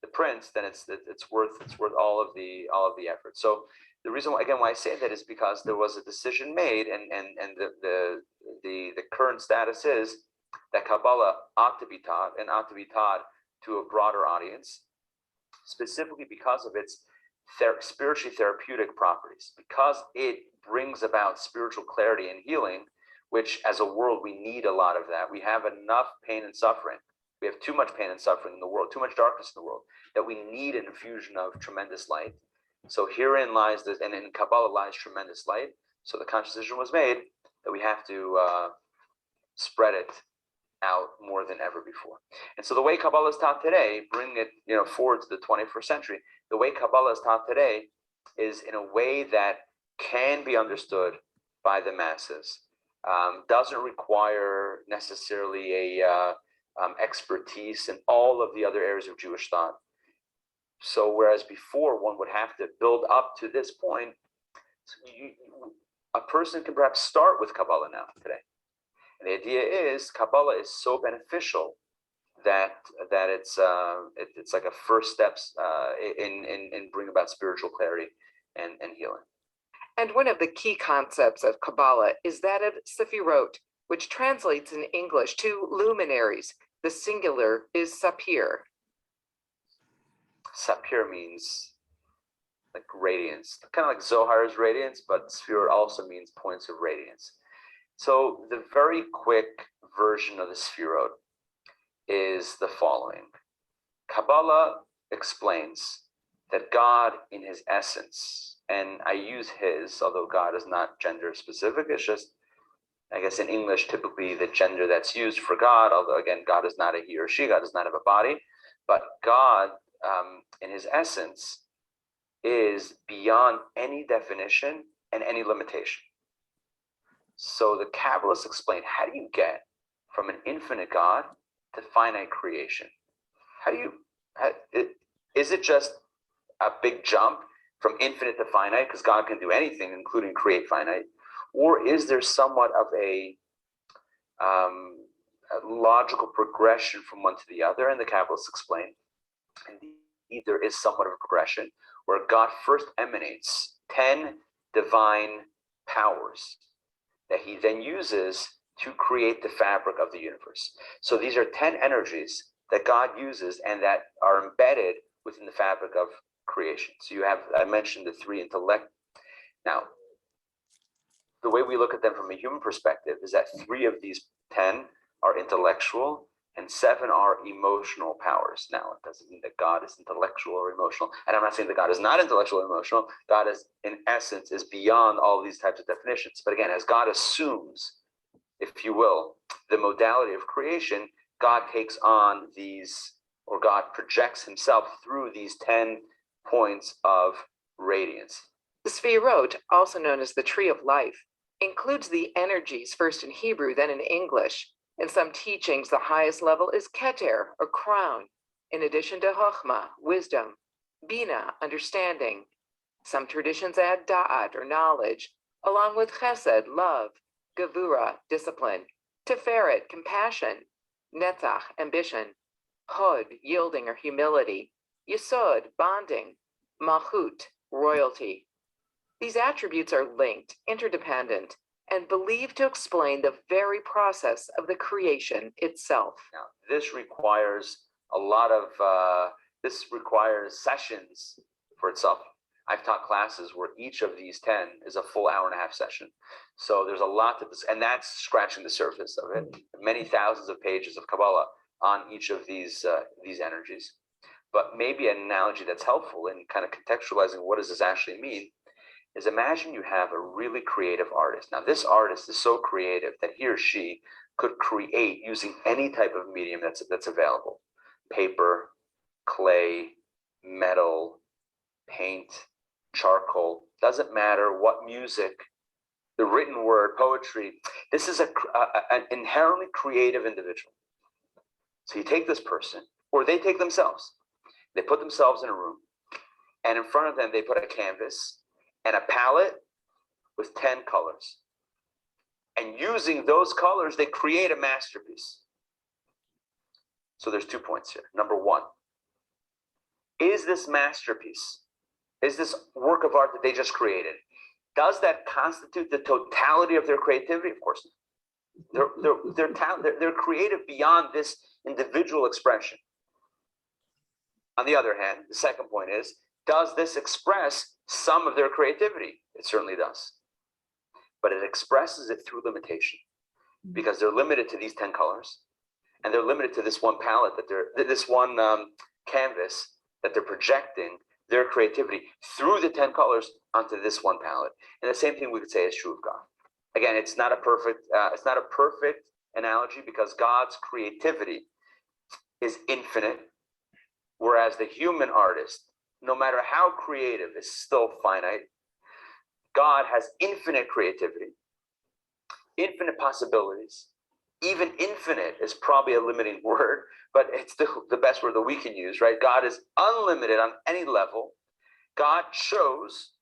the prince, then it's worth all of the effort. So the reason why I say that is because there was a decision made, and the current status is that Kabbalah ought to be taught, and ought to be taught to a broader audience, specifically because of its spiritually therapeutic properties, because it brings about spiritual clarity and healing, which as a world we need a lot of that. We have enough pain and suffering. We have too much pain and suffering in the world, too much darkness in the world, that we need an infusion of tremendous light. So herein lies this, and in Kabbalah lies tremendous light. So the conscious decision was made that we have to spread it out more than ever before. And so the way Kabbalah is taught today, bring it forward to the 21st century, the way Kabbalah is taught today is in a way that can be understood by the masses. Doesn't require necessarily a expertise in all of the other areas of Jewish thought. So whereas before one would have to build up to this point, a person can perhaps start with Kabbalah now today. And the idea is Kabbalah is so beneficial that it's like a first steps in bringing about spiritual clarity and healing. And one of the key concepts of Kabbalah is that of Sefirot, which translates in English to luminaries. The singular is Sapir. Sapir means like radiance, kind of like Zohar's radiance, but Sefirot also means points of radiance. So the very quick version of the Sefirot is the following. Kabbalah explains that God in his essence, and I use his, although God is not gender specific, it's just, I guess in English, typically the gender that's used for God, although again, God is not a he or she, God does not have a body, but God in his essence is beyond any definition and any limitation. So the Kabbalists explain, how do you get from an infinite God to finite creation? Is it just a big jump from infinite to finite, because God can do anything, including create finite? Or is there somewhat of a logical progression from one to the other? And the Kabbalists explain, indeed, there is somewhat of a progression where God first emanates 10 divine powers that he then uses to create the fabric of the universe. So these are 10 energies that God uses and that are embedded within the fabric of creation. So you have, I mentioned the 3 intellect. Now, the way we look at them from a human perspective is that 3 of these 10 are intellectual and 7 are emotional powers. Now, it doesn't mean that God is intellectual or emotional. And I'm not saying that God is not intellectual or emotional. God is, in essence, is beyond all these types of definitions. But again, as God assumes, if you will, the modality of creation, God takes on these, or God projects himself through these 10 points of radiance. The Sfirot, also known as the Tree of Life, includes the energies first in Hebrew, then in English. In some teachings, the highest level is Keter, or crown, in addition to Chochmah, wisdom, Bina, understanding. Some traditions add Da'at, or knowledge, along with Chesed, love, Gevura, discipline, Tiferet, compassion, Netzach, ambition, Hod, yielding or humility, Yesod, bonding, Malchut, royalty. These attributes are linked, interdependent, and believed to explain the very process of the creation itself. Now, this requires a lot of, this requires sessions for itself. I've taught classes where each of these 10 is a full hour-and-a-half session. So there's a lot to this, and that's scratching the surface of it. Many thousands of pages of Kabbalah on each of these energies. But maybe an analogy that's helpful in kind of contextualizing what does this actually mean is, imagine you have a really creative artist. Now, this artist is so creative that he or she could create using any type of medium that's available: paper, clay, metal, paint, charcoal, doesn't matter what, music, the written word, poetry. This is an inherently creative individual. So you take this person, or they take themselves, they put themselves in a room, and in front of them, they put a canvas and a palette with 10 colors. And using those colors, they create a masterpiece. So there's 2 points here. Number 1, is this masterpiece, is this work of art that they just created, does that constitute the totality of their creativity? Of course not. They're creative beyond this individual expression. On the other hand, the second point is, does this express some of their creativity? It certainly does. But it expresses it through limitation, because they're limited to these 10 colors, and they're limited to this one palette this one canvas that they're projecting their creativity through the 10 colors onto this one palette. And the same thing we could say is true of God. Again, it's not a perfect analogy, because God's creativity is infinite, whereas the human artist, no matter how creative, is still finite. God has infinite creativity, infinite possibilities. Even infinite is probably a limiting word, but it's the best word that we can use, right? God is unlimited on any level. God chose,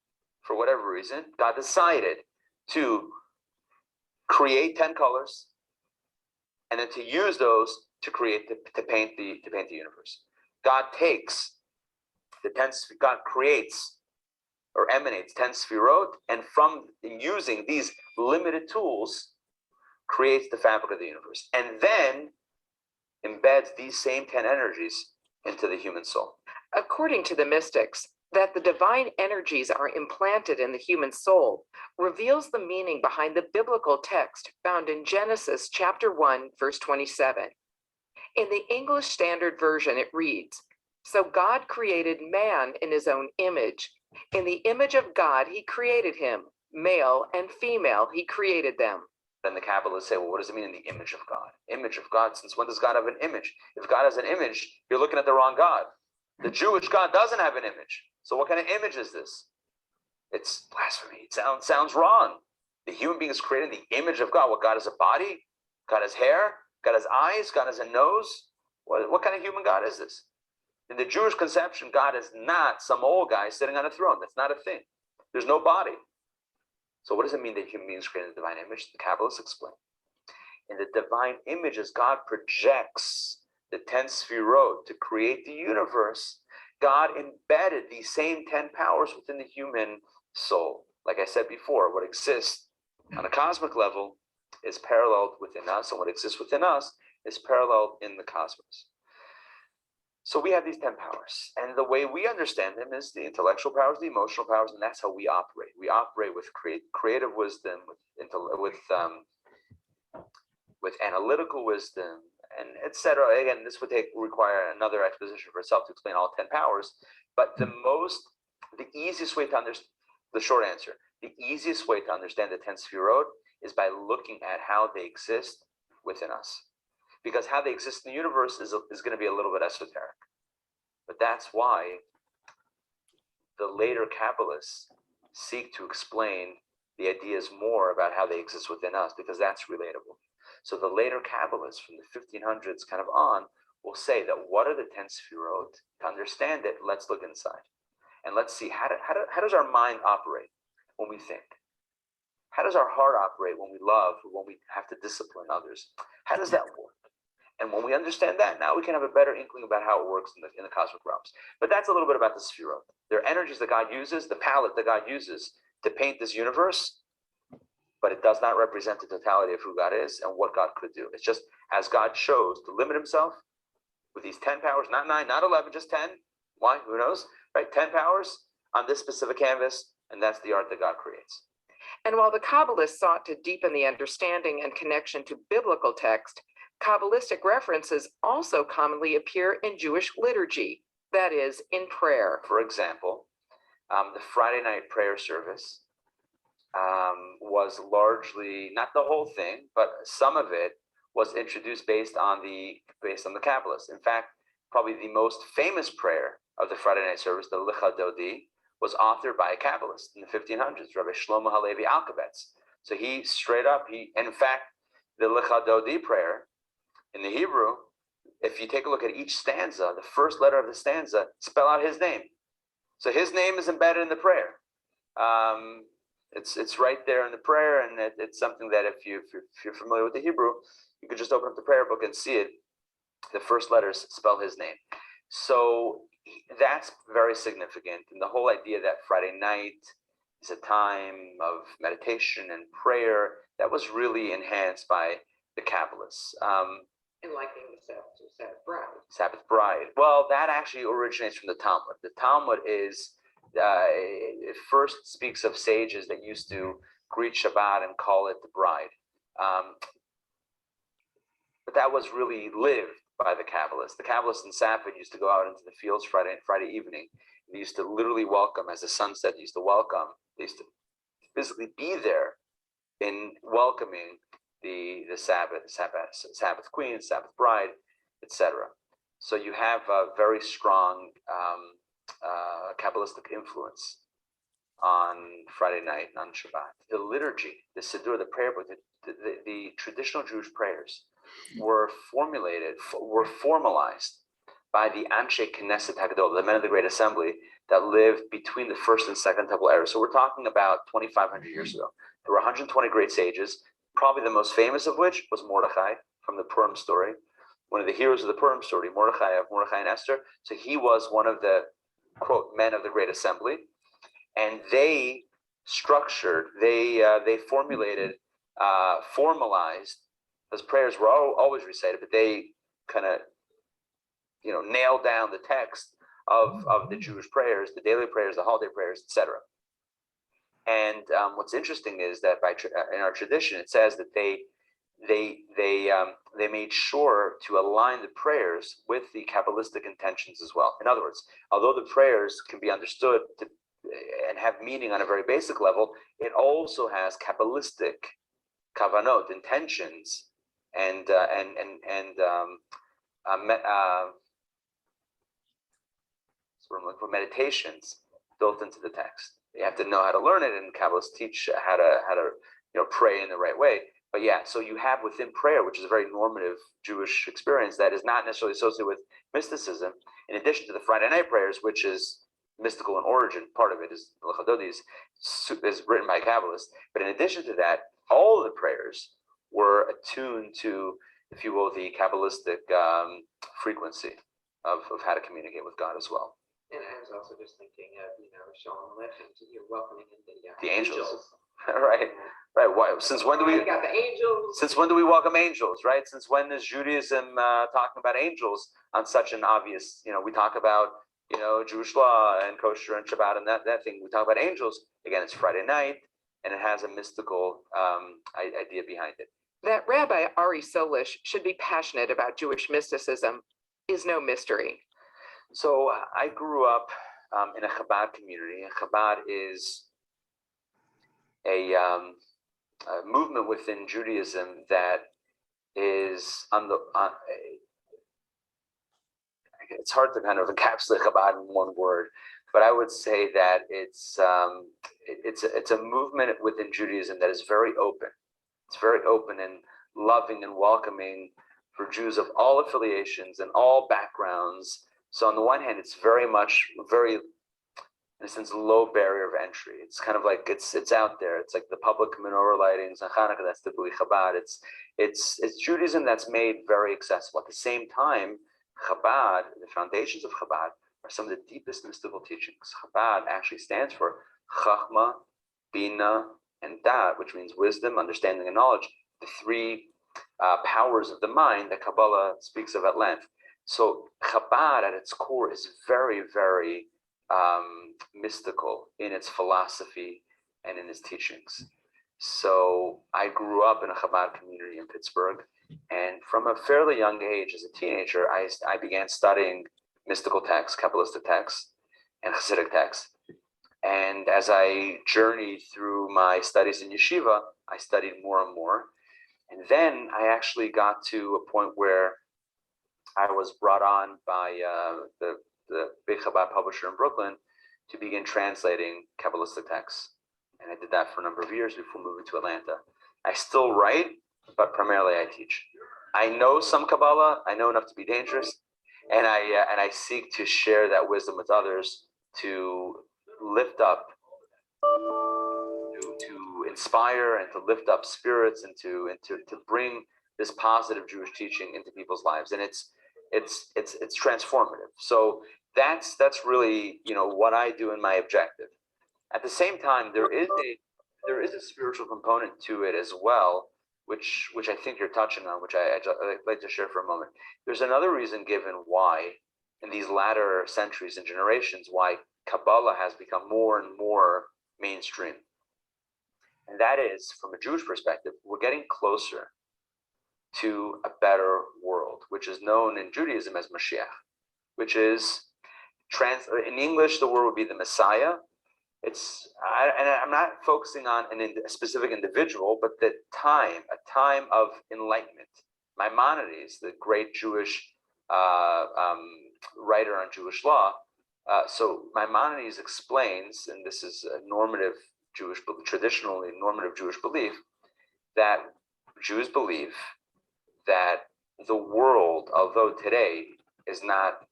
for whatever reason, God decided to create 10 colors and then to use those to paint the universe. God takes God creates or emanates 10 sfirot, and from using these limited tools, creates the fabric of the universe, and then embeds these same 10 energies into the human soul. According to the mystics, that the divine energies are implanted in the human soul reveals the meaning behind the biblical text found in Genesis chapter 1, verse 27. In the English Standard Version, it reads, "So God created man in his own image. In the image of God, he created him. Male and female, he created them." Then the Kabbalists say, well, what does it mean in the image of God? Image of God, since when does God have an image? If God has an image, you're looking at the wrong God. The Jewish God doesn't have an image. So what kind of image is this? It's blasphemy. It sounds wrong. The human being is created in the image of God. What, God has a body? God has hair? God has eyes? God has a nose? What kind of human God is this? In the Jewish conception, God is not some old guy sitting on a throne. That's not a thing. There's no body. So what does it mean that human beings created in the divine image? The Kabbalists explain. In the divine image, as God projects the 10 sefirot to create the universe, God embedded these same 10 powers within the human soul. Like I said before, what exists on a cosmic level is paralleled within us, and what exists within us is paralleled in the cosmos. So we have these 10 powers, and the way we understand them is the intellectual powers, the emotional powers, and that's how we operate. We operate with creative wisdom, with analytical wisdom, and etc. Again, this would require another exposition for itself to explain all 10 powers. But the easiest way to understand, the short answer, the easiest way to understand the 10 sefirot is by looking at how they exist within us. Because how they exist in the universe is going to be a little bit esoteric. But that's why the later Kabbalists seek to explain the ideas more about how they exist within us, because that's relatable. So the later Kabbalists from the 1500s kind of on will say that what are the 10 sefirot? To understand it, let's look inside. And let's see, how does our mind operate when we think? How does our heart operate when we love, or when we have to discipline others? How does that work? And when we understand that, now we can have a better inkling about how it works in the cosmic realms. But that's a little bit about the sefirot. They're energies that God uses, the palette that God uses to paint this universe, but it does not represent the totality of who God is and what God could do. It's just as God chose to limit himself with these 10 powers, not 9, not 11, just 10. Why? Who knows? Right? 10 powers on this specific canvas, and that's the art that God creates. And while the Kabbalists sought to deepen the understanding and connection to biblical text, Kabbalistic references also commonly appear in Jewish liturgy, that is, in prayer. For example, the Friday night prayer service was largely, not the whole thing, but some of it was introduced based on the Kabbalists. In fact, probably the most famous prayer of the Friday night service, the Licha Dodi, was authored by a Kabbalist in the 1500s, Rabbi Shlomo Halevi Alkabetz. So he straight up, and in fact, the Licha Dodi prayer in the Hebrew, if you take a look at each stanza, the first letter of the stanza, spell out his name. So his name is embedded in the prayer. It's right there in the prayer, and it's something that if you're familiar with the Hebrew, you could just open up the prayer book and see it. The first letters spell his name. So that's very significant. And the whole idea that Friday night is a time of meditation and prayer, that was really enhanced by the Kabbalists. Enlightening the Sabbath bride. Sabbath bride. Well, that actually originates from the Talmud. The Talmud is, it first speaks of sages that used to greet Shabbat and call it the bride. But that was really lived by the Kabbalists. The Kabbalists in Safed used to go out into the fields Friday evening. They used to literally welcome, as the sun set, they used to welcome. They used to physically be there in welcoming the Sabbath queen, Sabbath bride, etc. So you have a very strong Kabbalistic influence on Friday night, on Shabbat. The liturgy, the Siddur, the prayer book, the traditional Jewish prayers were formalized by the Anshe Knesset Hagdol, the men of the Great Assembly that lived between the first and second temple era. So we're talking about 2,500 years ago. There were 120 great sages, probably the most famous of which was Mordechai from the Purim story, one of the heroes of the Purim story, Mordechai and Esther. So he was one of the, quote, men of the Great Assembly. And they structured, they formulated, formalized, those prayers were always recited, but they kind of, nailed down the text of the Jewish prayers, the daily prayers, the holiday prayers, etc. And what's interesting is that in our tradition, it says that they made sure to align the prayers with the Kabbalistic intentions as well. In other words, although the prayers can be understood and have meaning on a very basic level, it also has Kabbalistic kavanot, intentions, and meditations built into the text. You have to know how to learn it, and Kabbalists teach how to pray in the right way. But yeah, so you have within prayer, which is a very normative Jewish experience that is not necessarily associated with mysticism, in addition to the Friday night prayers, which is mystical in origin. Part of it is the Lechadodis, is written by Kabbalists. But in addition to that, all of the prayers were attuned to, if you will, the Kabbalistic frequency of how to communicate with God as well. And I was also just thinking of, Shalom Aleichem, you're welcoming in The angels. Right. Why, since when do we got the angels? Since when do we welcome angels, right? Since when is Judaism talking about angels on such an obvious, we talk about, Jewish law and kosher and Shabbat and that thing. We talk about angels. Again, it's Friday night, and it has a mystical idea behind it. That Rabbi Ari Solish should be passionate about Jewish mysticism is no mystery. So I grew up in a Chabad community. Chabad is a movement within Judaism that is it's hard to kind of encapsulate Chabad in one word, but I would say that it's a movement within Judaism that is very open. It's very open and loving and welcoming for Jews of all affiliations and all backgrounds. So on the one hand, it's very, in a sense, low barrier of entry. It's kind of like it's out there. It's like the public menorah lightings and Hanukkah. That's typically Chabad. It's Judaism that's made very accessible. At the same time, Chabad, the foundations of Chabad, are some of the deepest mystical teachings. Chabad actually stands for Chachma, Bina, and Dat, which means wisdom, understanding, and knowledge. The three powers of the mind that Kabbalah speaks of at length. So Chabad at its core is very, very mystical in its philosophy and in its teachings. So I grew up in a Chabad community in Pittsburgh, and from a fairly young age, as a teenager, I began studying mystical texts, Kabbalistic texts, and Hasidic texts. And as I journeyed through my studies in yeshiva, I studied more and more. And then I actually got to a point where I was brought on by the big Chabad publisher in Brooklyn to begin translating Kabbalistic texts. And I did that for a number of years before moving to Atlanta. I still write, but primarily I teach. I know some Kabbalah, I know enough to be dangerous, and I seek to share that wisdom with others to lift up, to inspire and to lift up spirits and to bring this positive Jewish teaching into people's lives. And it's transformative. So that's really what I do in my objective. At the same time, there is a spiritual component to it as well, which I think you're touching on, which I'd like to share for a moment. There's another reason given why, in these latter centuries and generations, why Kabbalah has become more and more mainstream. And that is, from a Jewish perspective, we're getting closer to a better world, which is known in Judaism as Mashiach, which is, in English, the word would be the Messiah. And I'm not focusing on a specific individual, but a time of enlightenment. Maimonides, the great Jewish writer on Jewish law. So Maimonides explains, and this is a traditionally normative Jewish belief, that Jews believe that the world, although today is not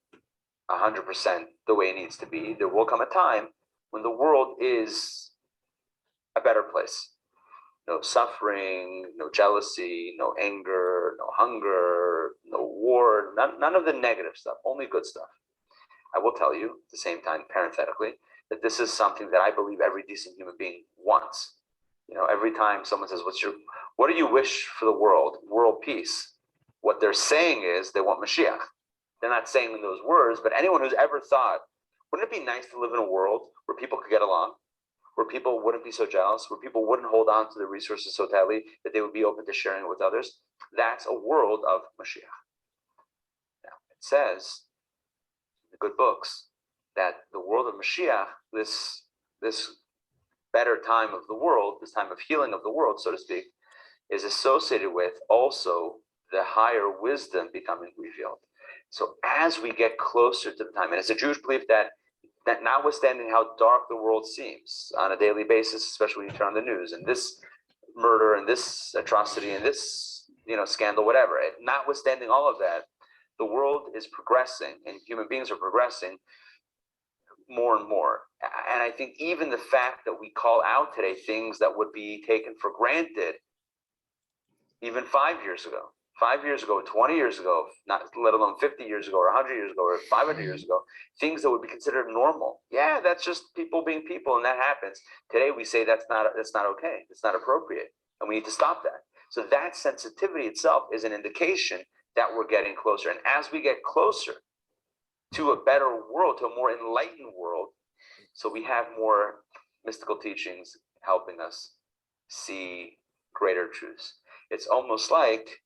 100% the way it needs to be, there will come a time when the world is a better place. No suffering, no jealousy, no anger, no hunger, no war, none of the negative stuff, only good stuff. I will tell you at the same time, parenthetically, that this is something that I believe every decent human being wants. Every time someone says, what do you wish for the world? World peace. What they're saying is they want Mashiach. They're not saying in those words, but anyone who's ever thought, wouldn't it be nice to live in a world where people could get along, where people wouldn't be so jealous, where people wouldn't hold on to the resources so tightly that they would be open to sharing it with others? That's a world of Mashiach. Now, it says in the good books that the world of Mashiach, this better time of the world, this time of healing of the world, so to speak, is associated with also the higher wisdom becoming revealed. So as we get closer to the time, and it's a Jewish belief that notwithstanding how dark the world seems on a daily basis, especially when you turn on the news, and this murder and this atrocity and this, scandal, whatever. Notwithstanding all of that, the world is progressing and human beings are progressing more and more. And I think even the fact that we call out today things that would be taken for granted even 5 years ago, 20 years ago, not let alone 50 years ago or 100 years ago or 500 years ago, things that would be considered normal. Yeah, that's just people being people, and that happens. Today we say that's not okay. It's not appropriate, and we need to stop that. So that sensitivity itself is an indication that we're getting closer. And as we get closer to a better world, to a more enlightened world, so we have more mystical teachings helping us see greater truths. It's almost like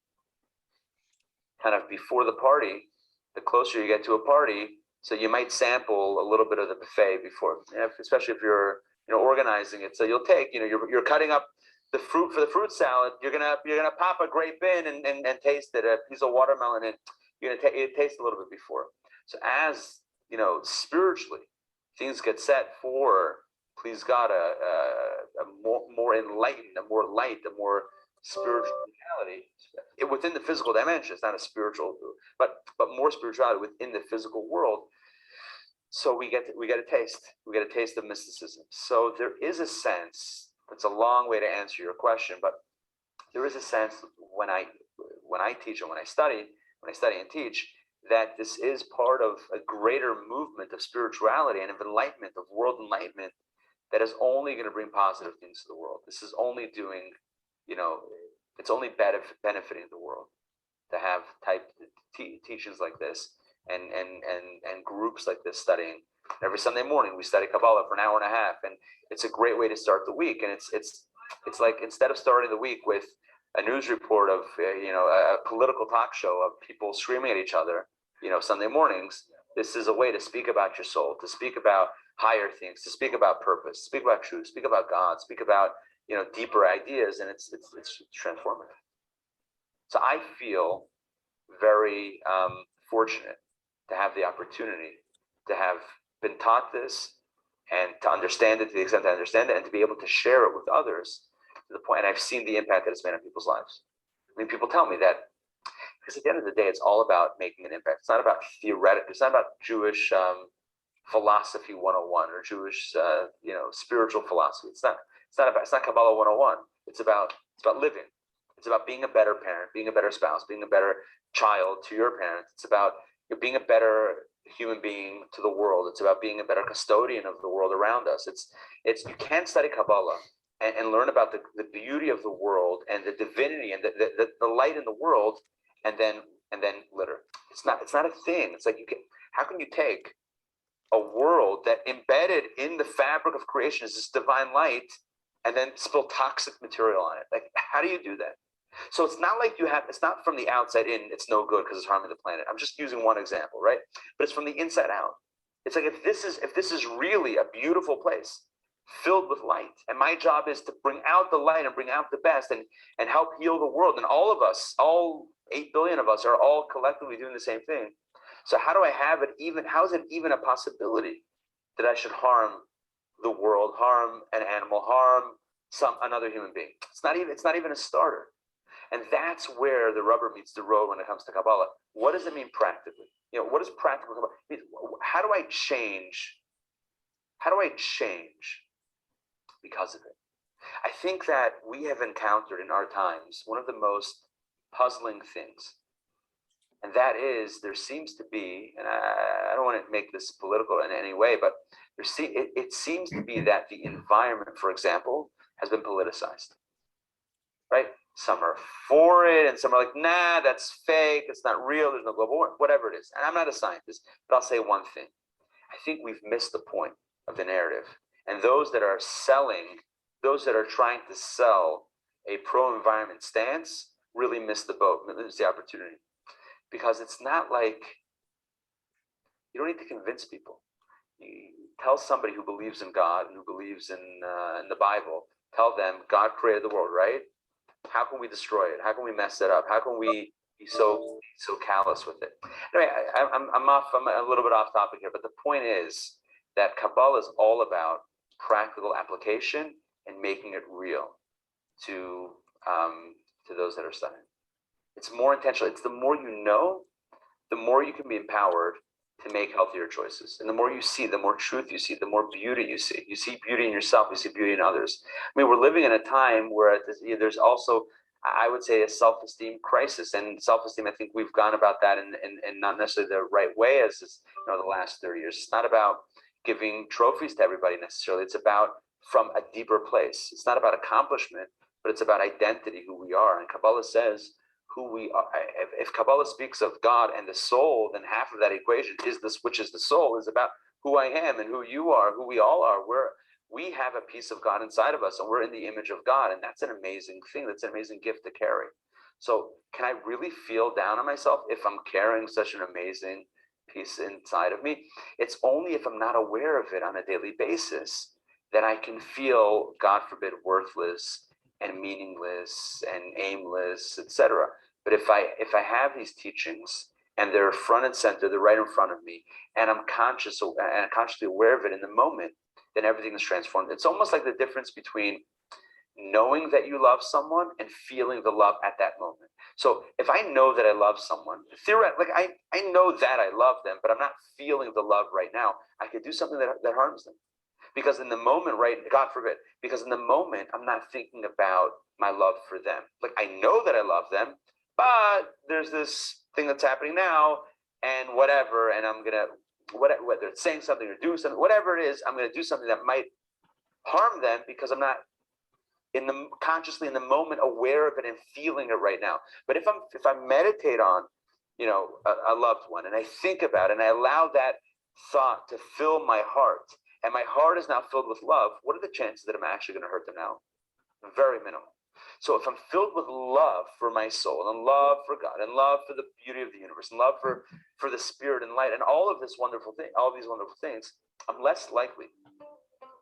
kind of before the party, the closer you get to a party, so you might sample a little bit of the buffet before, especially if you're organizing it. So you'll take, you're cutting up the fruit for the fruit salad. You're gonna pop a grape in and taste it, a piece of watermelon, and you're gonna taste a little bit before. So as spiritually, things get set for, please God, a more enlightened, a more light, a more spiritual reality within the physical dimension. It's not a spiritual, but more spirituality within the physical world. So we get a taste of mysticism. So there is a sense. It's a long way to answer your question, but there is a sense when I teach and when I study and teach, that this is part of a greater movement of spirituality and of enlightenment, of world enlightenment, that is only going to bring positive things to the world. This is only doing, it's only benefiting the world to have teachings like this and groups like this studying. Every Sunday morning we study Kabbalah for an hour and a half, and it's a great way to start the week. And it's like, instead of starting the week with a news report of a political talk show of people screaming at each other, Sunday mornings, this is a way to speak about your soul, to speak about higher things, to speak about purpose, speak about truth, speak about God, speak about deeper ideas, and it's transformative. So I feel very fortunate to have the opportunity to have been taught this and to understand it to the extent I understand it, and to be able to share it with others to the point. And I've seen the impact that it's made on people's lives. I mean, people tell me that, because at the end of the day, it's all about making an impact. It's not about theoretical. It's not about Jewish philosophy 101 or Jewish spiritual philosophy. It's not Kabbalah 101. It's about living. It's about being a better parent, being a better spouse, being a better child to your parents. It's about being a better human being to the world. It's about being a better custodian of the world around us. It's you can't study Kabbalah and learn about the beauty of the world and the divinity and the light in the world and then litter. It's not a thing. It's like how can you take a world that embedded in the fabric of creation is this divine light and then spill toxic material on it? Like, how do you do that? So it's not like it's not from the outside in, it's no good because it's harming the planet. I'm just using one example, right? But it's from the inside out. It's like, if this is really a beautiful place filled with light, and my job is to bring out the light and bring out the best and help heal the world, and all of us, all 8 billion of us, are all collectively doing the same thing. So how do I have it even? How is it even a possibility that I should harm the world, harm an animal, harm another human being? It's not even a starter. And that's where the rubber meets the road when it comes to Kabbalah. What does it mean practically? What does practical Kabbalah mean? How do I change? How do I change because of it? I think that we have encountered in our times one of the most puzzling things. And that is, there seems to be, and I don't want to make this political in any way, but it seems to be that the environment, for example, has been politicized, right? Some are for it, and some are like, nah, that's fake, it's not real, there's no global warming, whatever it is. And I'm not a scientist, but I'll say one thing. I think we've missed the point of the narrative. And those that are trying to sell a pro-environment stance really miss the boat, miss the opportunity. Because it's not like, you don't need to convince people. You tell somebody who believes in God and who believes in the Bible, tell them God created the world, right? How can we destroy it? How can we mess it up? How can we be so callous with it? Anyway, I'm a little bit off topic here, but the point is that Kabbalah is all about practical application and making it real. to those that are studying. It's more intentional. It's the more you know, the more you can be empowered to make healthier choices. And the more you see, the more truth you see, the more beauty you see. You see beauty in yourself, you see beauty in others. I mean, we're living in a time where there's also, I would say, a self-esteem crisis. And self-esteem, I think we've gone about that in not necessarily the right way as is, the last 30 years. It's not about giving trophies to everybody necessarily. It's about from a deeper place. It's not about accomplishment, but it's about identity, who we are. And Kabbalah says who we are. If Kabbalah speaks of God and the soul, then half of that equation is this, which is the soul, is about who I am and who you are, who we all are. We have a piece of God inside of us, and we're in the image of God, and that's an amazing thing. That's an amazing gift to carry. So can I really feel down on myself if I'm carrying such an amazing piece inside of me? It's only if I'm not aware of it on a daily basis that I can feel, God forbid, worthless and meaningless and aimless, etc. But if I have these teachings and they're front and center, they're right in front of me, and I'm conscious and consciously aware of it in the moment, then everything is transformed. It's almost like the difference between knowing that you love someone and feeling the love at that moment. So if I know that I love someone, theoretically, like I know that I love them, but I'm not feeling the love right now, I could do something that harms them. Because in the moment, right, God forbid, because in the moment, I'm not thinking about my love for them. Like, I know that I love them, but there's this thing that's happening now, and whatever, and I'm gonna, whether it's saying something or doing something, whatever it is, I'm gonna do something that might harm them because I'm not consciously in the moment aware of it and feeling it right now. But if I meditate on, a loved one, and I think about it, and I allow that thought to fill my heart, and my heart is now filled with love, what are the chances that I'm actually going to hurt them now? Very minimal. So if I'm filled with love for my soul, and love for God, and love for the beauty of the universe, and love for the spirit and light, and all of these wonderful things, I'm less likely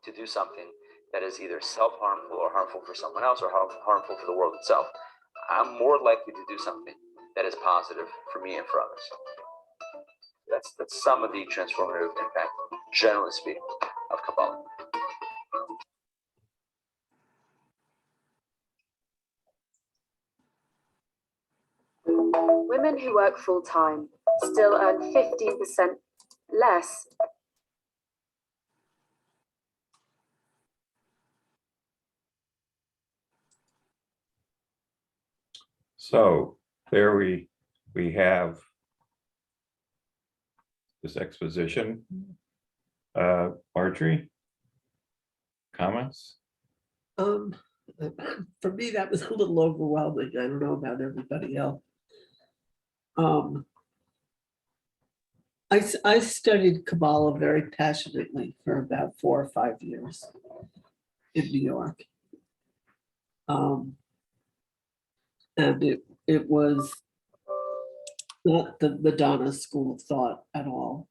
to do something that is either self-harmful or harmful for someone else, or harmful for the world itself. I'm more likely to do something that is positive for me and for others. That's some of the transformative impact, generally speaking, of Kabbalah. Women who work full-time still earn 15% less. So there we have this exposition. Marjorie, comments? For me, that was a little overwhelming. I don't know about everybody else. I studied Kabbalah very passionately for about 4 or 5 years in New York. And it was not the Madonna school of thought at all.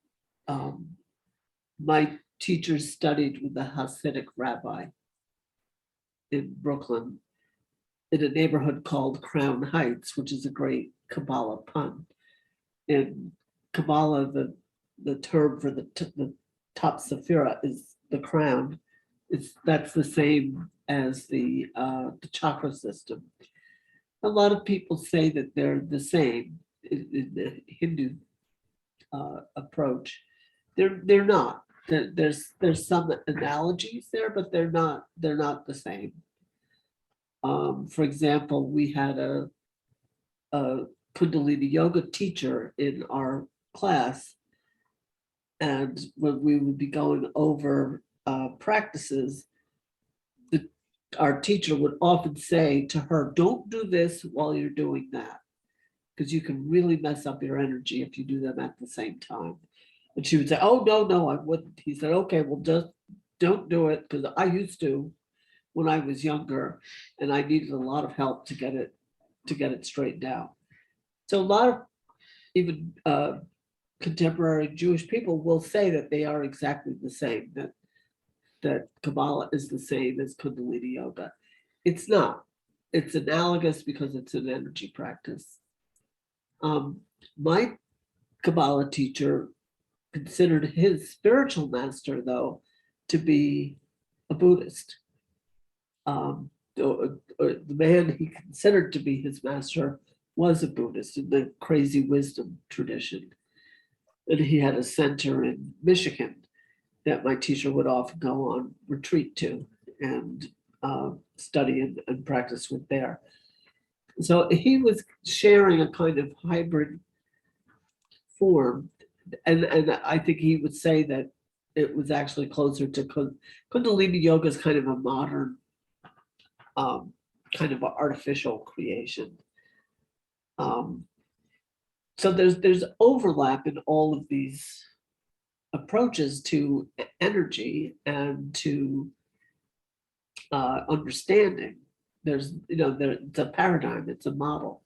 My teachers studied with a Hasidic rabbi in Brooklyn in a neighborhood called Crown Heights, which is a great Kabbalah pun. In Kabbalah, the term for the top sephira is the crown. That's the same as the chakra system. A lot of people say that they're the same in the Hindu approach. They're not. There's some analogies there, but they're not the same. For example, we had a Kundalini yoga teacher in our class, and when we would be going over practices, our teacher would often say to her, "Don't do this while you're doing that, because you can really mess up your energy if you do them at the same time." And she would say, "Oh, no, I wouldn't." He said, "Okay, well, just don't do it," because I used to when I was younger, and I needed a lot of help to get it straightened out. So a lot of even contemporary Jewish people will say that they are exactly the same, that Kabbalah is the same as Kundalini yoga. It's not. It's analogous because it's an energy practice. My Kabbalah teacher considered his spiritual master, though, to be a Buddhist. the man he considered to be his master was a Buddhist in the crazy wisdom tradition. And he had a center in Michigan that my teacher would often go on retreat to and study and practice with there. So he was sharing a kind of hybrid form. And I think he would say that it was actually closer to Kundalini yoga is kind of a modern, kind of an artificial creation. So there's overlap in all of these approaches to energy and to understanding. There's, it's a paradigm, it's a model.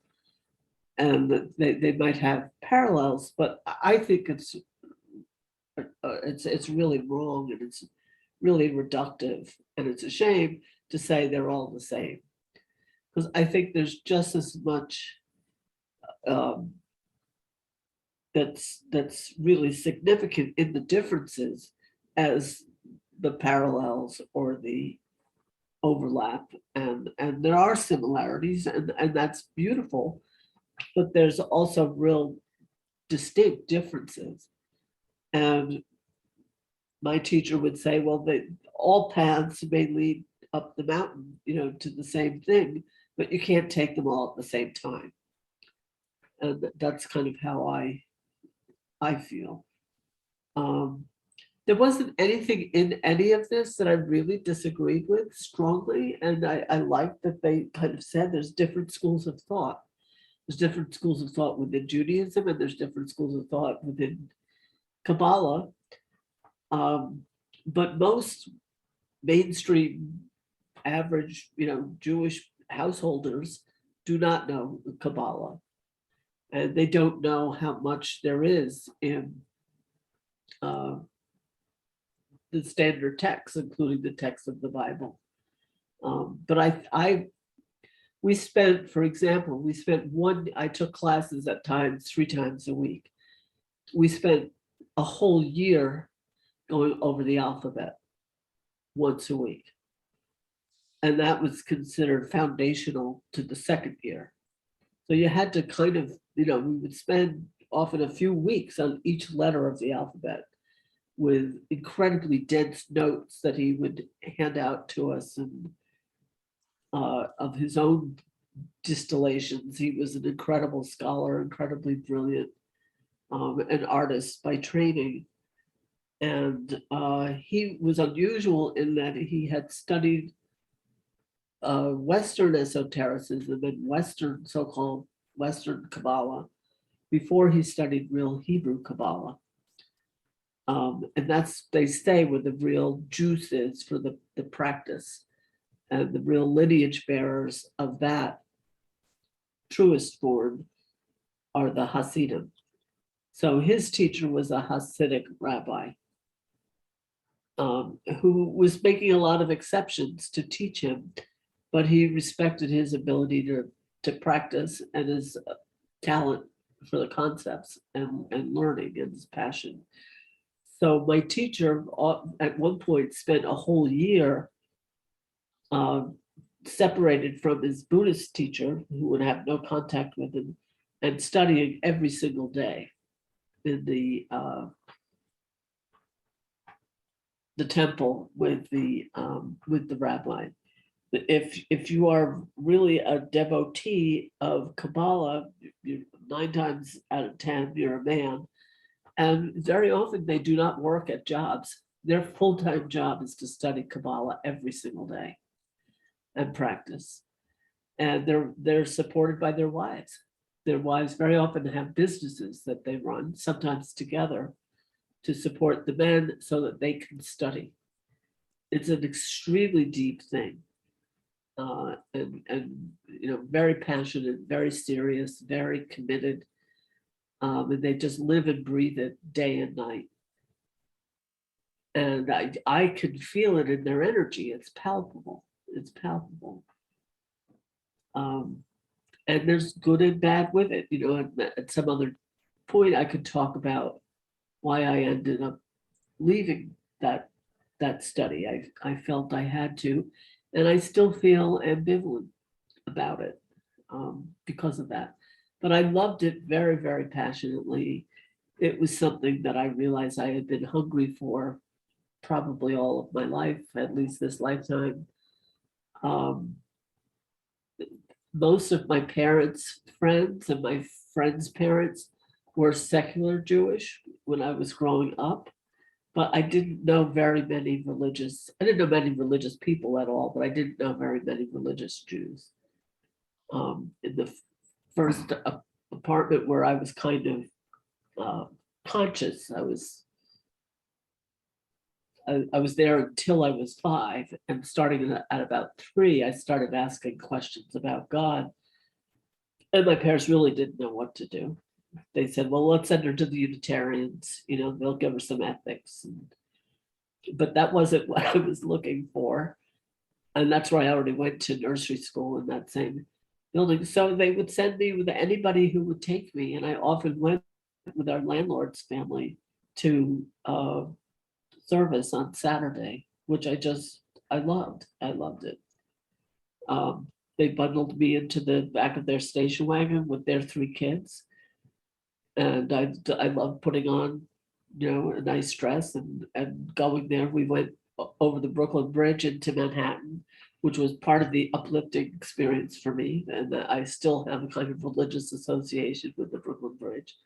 And they might have parallels, but I think it's really wrong and it's really reductive. And it's a shame to say they're all the same. Because I think there's just as much that's really significant in the differences as the parallels or the overlap. And there are similarities and that's beautiful, but there's also real distinct differences. And my teacher would say, well, all paths may lead up the mountain, to the same thing, but you can't take them all at the same time. And that's kind of how I feel. There wasn't anything in any of this that I really disagreed with strongly. And I like that they kind of said there's different schools of thought. There's different schools of thought within Judaism, and there's different schools of thought within Kabbalah. But most mainstream, average, Jewish householders do not know Kabbalah. And they don't know how much there is in the standard texts, including the text of the Bible. But we spent, for example, I took classes at times 3 times a week. We spent a whole year going over the alphabet once a week. And that was considered foundational to the second year. So you had to kind of, we would spend often a few weeks on each letter of the alphabet with incredibly dense notes that he would hand out to us and of his own distillations. He was an incredible scholar, incredibly brilliant, an artist by training. And he was unusual in that he had studied Western esotericism and Western, so-called Western Kabbalah before he studied real Hebrew Kabbalah. And that's, they say, where the real juice is for the practice. And the real lineage bearers of that truest form are the Hasidim. So his teacher was a Hasidic rabbi who was making a lot of exceptions to teach him, but he respected his ability to practice and his talent for the concepts and learning and his passion. So my teacher at one point spent a whole year separated from his Buddhist teacher, who would have no contact with him, and studying every single day in the temple with the rabbi. If you are really a devotee of Kabbalah, 9 times out of 10 you're a man, and very often they do not work at jobs. Their full-time job is to study Kabbalah every single day and practice. And they're supported by their wives. Their wives very often have businesses that they run, sometimes together, to support the men so that they can study. It's an extremely deep thing. And very passionate, very serious, very committed. And they just live and breathe it day and night. And I can feel it in their energy. It's palpable. It's palpable. And there's good and bad with it. At some other point, I could talk about why I ended up leaving that study. I felt I had to. And I still feel ambivalent about it because of that. But I loved it very, very passionately. It was something that I realized I had been hungry for probably all of my life, at least this lifetime. Most of my parents' friends and my friends' parents were secular Jewish when I was growing up, but I didn't know very many I didn't know many religious people at all, but I didn't know very many religious Jews. In the first apartment where I was kind of conscious, I was there until I was 5, and starting at about 3, I started asking questions about God. And my parents really didn't know what to do. They said, well, let's send her to the Unitarians, they'll give her some ethics. But that wasn't what I was looking for. And that's where I already went to nursery school in that same building. So they would send me with anybody who would take me. And I often went with our landlord's family to service on Saturday, which I loved. I loved it. They bundled me into the back of their station wagon with their 3 kids. And I loved putting on, a nice dress and going there. We went over the Brooklyn Bridge into Manhattan, which was part of the uplifting experience for me. And I still have a kind of religious association with the Brooklyn Bridge.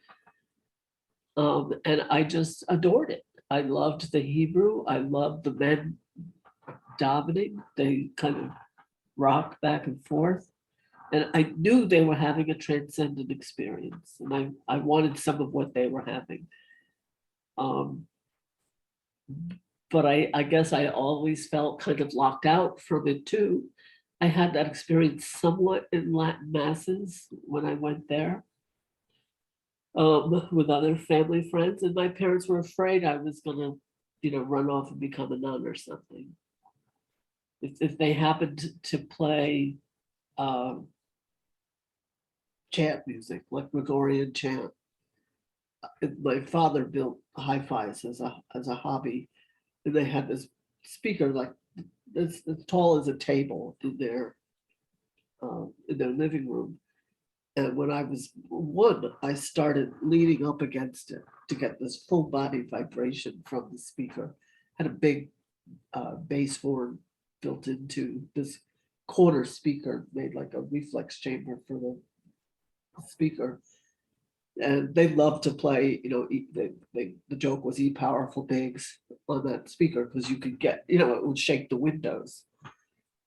And I just adored it. I loved the Hebrew. I loved the men davening. They kind of rocked back and forth. And I knew they were having a transcendent experience. And I wanted some of what they were having. But I guess I always felt kind of locked out from it too. I had that experience somewhat in Latin masses when I went there. With other family friends, and my parents were afraid I was gonna, run off and become a nun or something. If they happened to play chant music, like Gregorian chant. My father built hi-fis as a hobby, and they had this speaker like as tall as a table in their living room. And when I was 1, I started leaning up against it to get this full body vibration from the speaker. Had a big bass horn built into this corner speaker, made like a reflex chamber for the speaker. And they loved to play, the joke was "E powerful pigs" on that speaker, because you could get, it would shake the windows.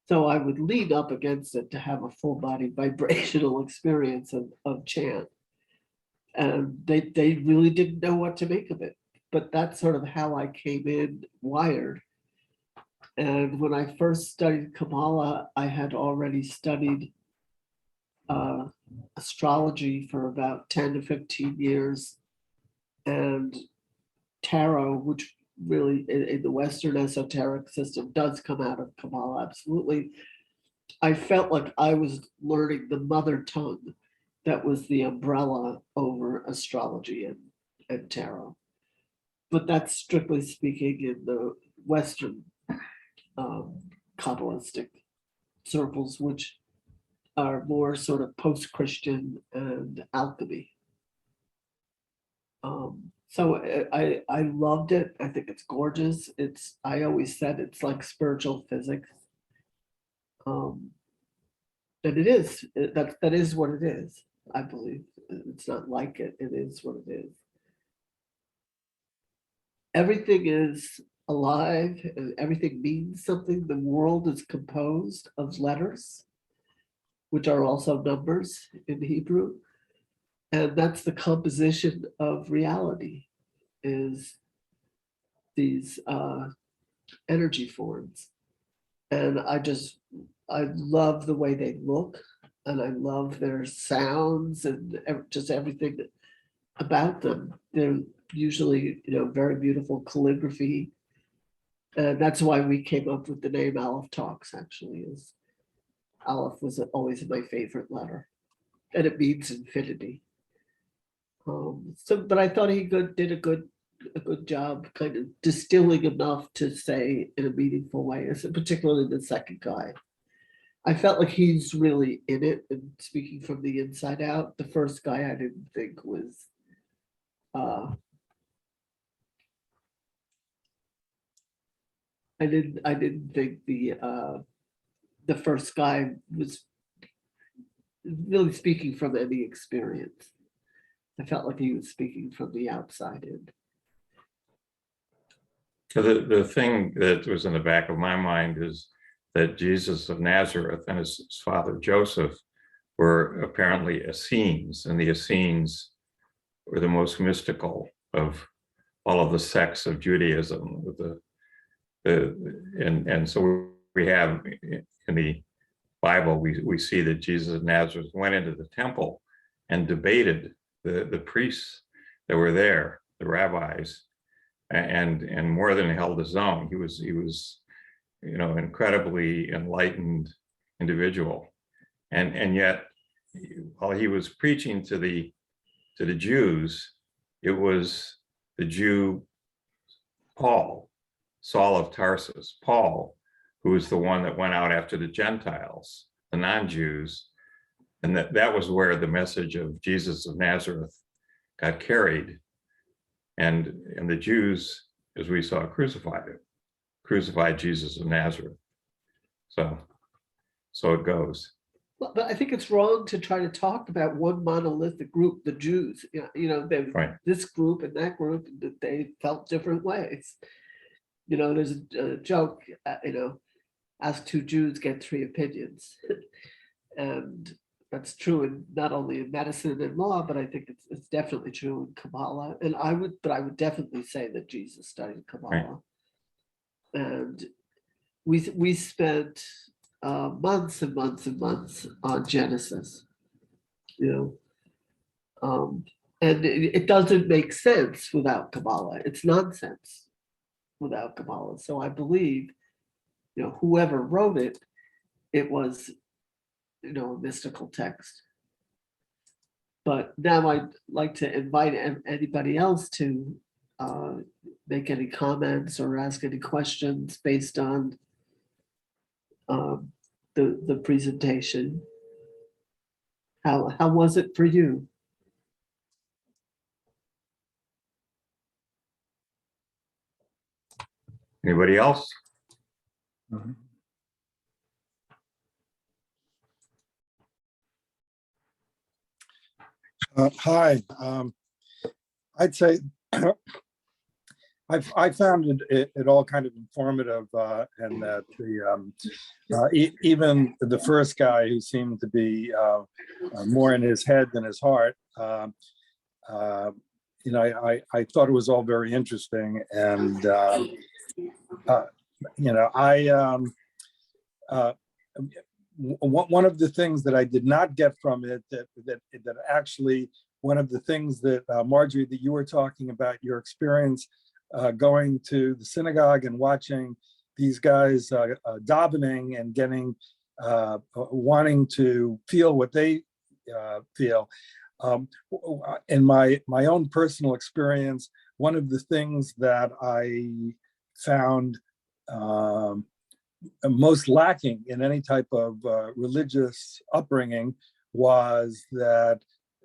So I would lean up against it to have a full body vibrational experience of chant. And they really didn't know what to make of it. But that's sort of how I came in wired. And when I first studied Kabbalah, I had already studied astrology for about 10 to 15 years. And tarot, which really in the Western esoteric system does come out of Kabbalah, absolutely. I felt like I was learning the mother tongue that was the umbrella over astrology and tarot. But that's strictly speaking in the Western Kabbalistic circles, which are more sort of post-Christian and alchemy. So I loved it. I think it's gorgeous. I always said it's like spiritual physics. And it is. That is what it is, I believe. It's not like it. It is what it is. Everything is alive and everything means something. The world is composed of letters, which are also numbers in Hebrew. And that's the composition of reality, is these energy forms. And I love the way they look, and I love their sounds and just everything about them. They're usually, very beautiful calligraphy. And that's why we came up with the name Aleph Talks, actually, is Aleph was always my favorite letter, and it means infinity. But I thought he did a good a good job kind of distilling enough to say in a meaningful way, particularly the second guy. I felt like he's really in it and speaking from the inside out. The first guy I didn't think was I didn't think the first guy was really speaking from any experience. I felt like he was speaking from the outside in. So the thing that was in the back of my mind is that Jesus of Nazareth and his father Joseph were apparently Essenes, and the Essenes were the most mystical of all of the sects of Judaism. With and so we have in the Bible, we see that Jesus of Nazareth went into the temple and debated the priests that were there, the rabbis, and more than held his own. He was incredibly enlightened individual, and yet while he was preaching to the Jews, it was the Jew Paul, Saul of Tarsus, Paul, who was the one that went out after the Gentiles, the non-Jews, and that was where the message of Jesus of Nazareth got carried, and the Jews, as we saw, crucified Jesus of Nazareth. So it goes. Well, but I think it's wrong to try to talk about one monolithic group, the Jews. Right. This group and that group, that they felt different ways. There's a joke, ask two Jews, get three opinions. And that's true in not only in medicine and law, but I think it's definitely true in Kabbalah. And I would definitely say that Jesus studied Kabbalah. Right. And we spent months and months and months on Genesis, and it doesn't make sense without Kabbalah. It's nonsense without Kabbalah. So I believe, whoever wrote it, it was, a mystical text. But now I'd like to invite anybody else to make any comments or ask any questions based on the presentation. How was it for you? Anybody else? Hi, I'd say I found it all kind of informative, and that even the first guy, who seemed to be more in his head than his heart, I thought it was all very interesting, and one of the things that I did not get from it, that actually, one of the things that Marjorie, that you were talking about, your experience going to the synagogue and watching these guys davening and getting wanting to feel what they feel. In my own personal experience, one of the things that I found most lacking in any type of religious upbringing was that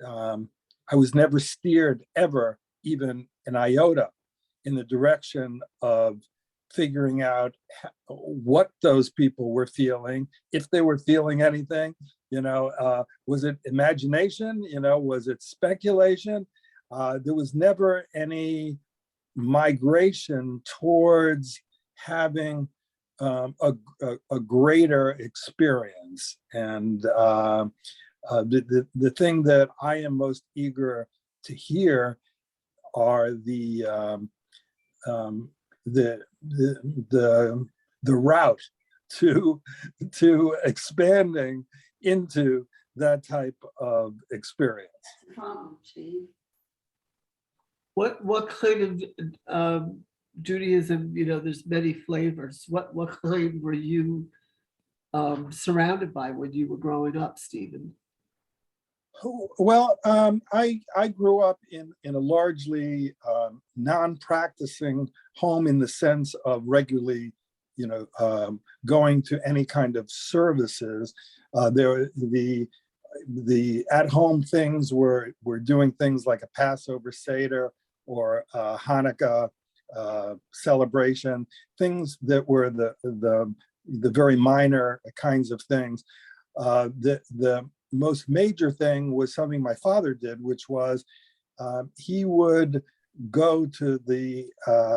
I was never steered ever, even an iota, in the direction of figuring out what those people were feeling, if they were feeling anything. Was it imagination? Was it speculation? There was never any migration towards having a greater experience. And the thing that I am most eager to hear are the route to expanding into that type of experience. What kind of Judaism, there's many flavors. What kind were you surrounded by when you were growing up, Stephen? Well, I grew up in a largely non-practicing home in the sense of regularly, going to any kind of services. The at-home things were doing things like a Passover Seder or Hanukkah celebration, things that were the very minor kinds of things. The most major thing was something my father did, which was he would go to the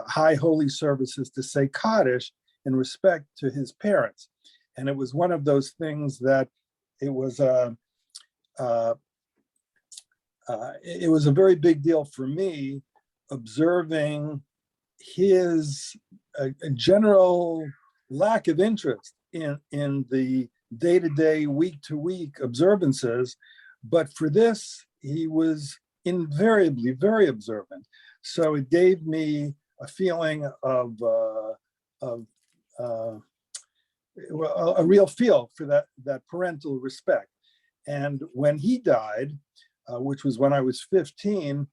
high holy services to say Kaddish in respect to his parents. And it was one of those things that it was a very big deal for me, observing his general lack of interest in the day-to-day, week-to-week observances. But for this, he was invariably very observant. So it gave me a feeling of a real feel for that parental respect. And when he died, which was when I was 15,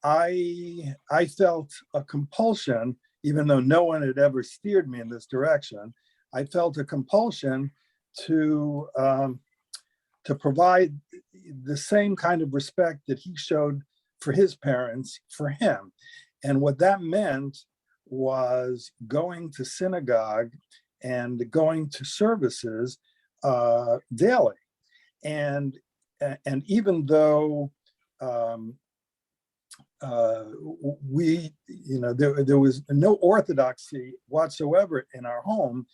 I felt a compulsion, even though no one had ever steered me in this direction. I felt a compulsion to provide the same kind of respect that he showed for his parents, for him. And what that meant was going to synagogue and going to services daily. And even though there was no orthodoxy whatsoever in our home,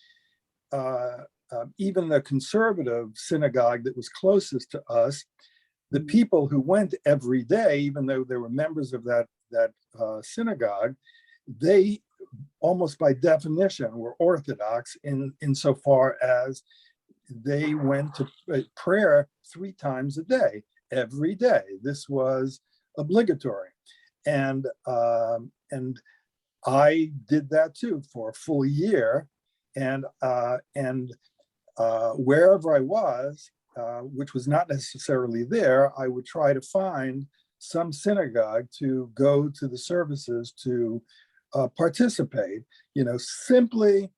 even the conservative synagogue that was closest to us, the people who went every day, even though they were members of that synagogue, they almost by definition were Orthodox insofar as they went to prayer 3 times a day, every day. This was obligatory. And I did that too for a full year. And wherever I was, which was not necessarily there, I would try to find some synagogue to go to the services to participate, simply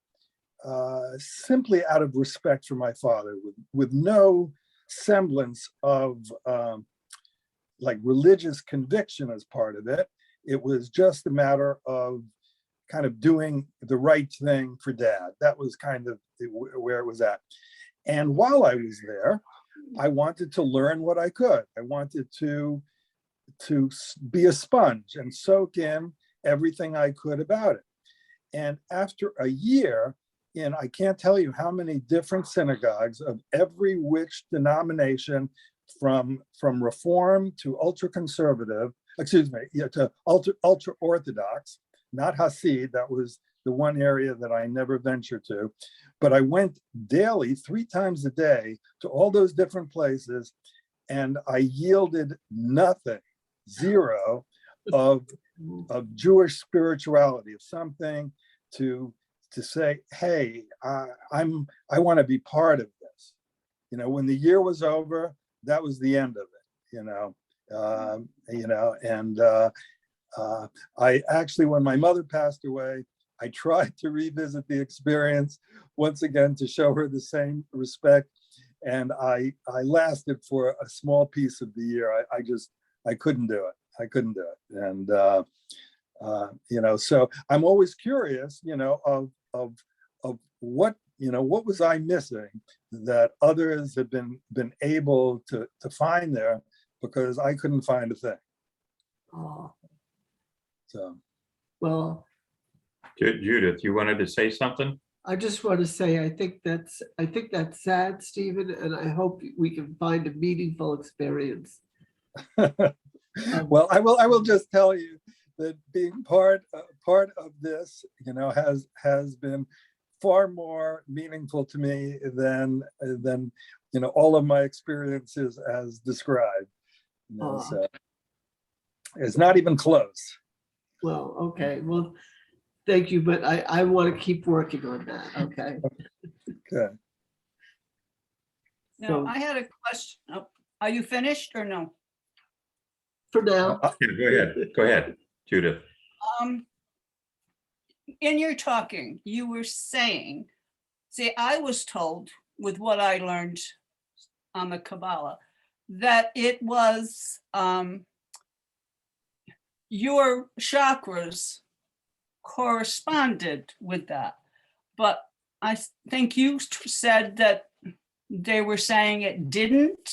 out of respect for my father, with no semblance of like religious conviction as part of it. It was just a matter of kind of doing the right thing for dad. That was kind of where it was at. And while I was there, I wanted to learn what I could. I wanted to be a sponge and soak in everything I could about it. And after a year in, I can't tell you how many different synagogues of every which denomination, from Reform to ultra-conservative, to ultra-Orthodox, not Hasid, that was the one area that I never ventured to. But I went daily, 3 times a day, to all those different places, and I yielded nothing, zero, of Jewish spirituality, of something to say, hey, I want to be part of this. When the year was over, that was the end of it, and I actually, when my mother passed away, I tried to revisit the experience once again to show her the same respect. And I lasted for a small piece of the year. I couldn't do it. I couldn't do it. And, so I'm always curious, of what, what was I missing that others have been able to find there, because I couldn't find a thing. Oh, So, well, Judith, you wanted to say something? I just want to say, I think that's sad, Stephen, and I hope we can find a meaningful experience. well, I will just tell you that being part of this, has been far more meaningful to me than all of my experiences as described. So it's not even close. Well, okay. Well, thank you, but I want to keep working on that. Okay. Okay. No, So I had a question. Oh, are you finished or no? for now, Yeah, go ahead, Judith. In your talking, you were saying, see, I was told with what I learned on the Kabbalah, that it was your chakras corresponded with that. But I think you said that they were saying it didn't.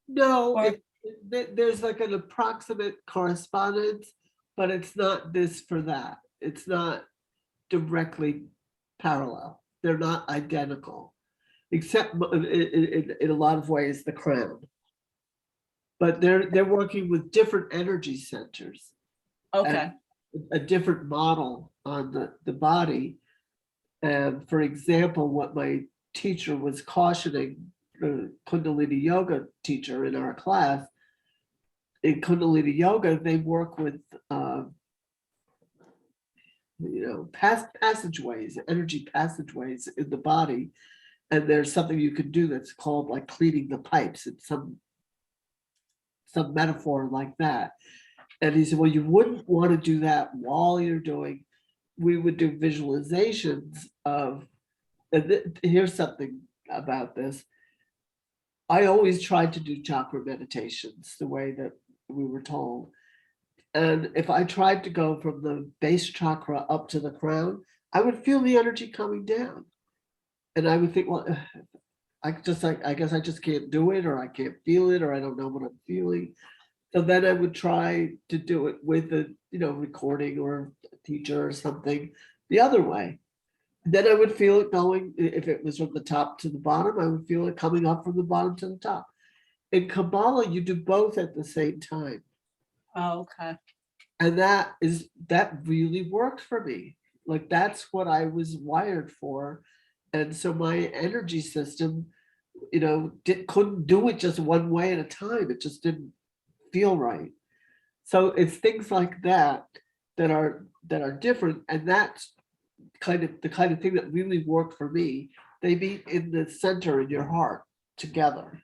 no, Or- there's like an approximate correspondence, but it's not this for that. It's not directly parallel. They're not identical, except in a lot of ways the crown. But they're working with different energy centers, Okay, a different model on the body. And for example, what my teacher was cautioning, the Kundalini Yoga teacher in our class, in Kundalini Yoga, they work with passageways, energy passageways in the body. And there's something you can do that's called like cleaning the pipes. It's some metaphor like that. And he said, well, you wouldn't want to do that while you're doing, we would do visualizations of, and here's something about this. I always tried to do chakra meditations the way that we were told. And if I tried to go from the base chakra up to the crown, I would feel the energy coming down. And I would think, well, I guess I just can't do it, or I can't feel it, or I don't know what I'm feeling. So then I would try to do it with a recording or a teacher or something the other way. And then I would feel it going, if it was from the top to the bottom, I would feel it coming up from the bottom to the top. In Kabbalah, you do both at the same time. oh, okay. And that really worked for me. Like that's what I was wired for. And so my energy system, couldn't do it just one way at a time. It just didn't feel right. So it's things like that are different. And that's the kind of thing that really worked for me. They meet in the center in your heart together.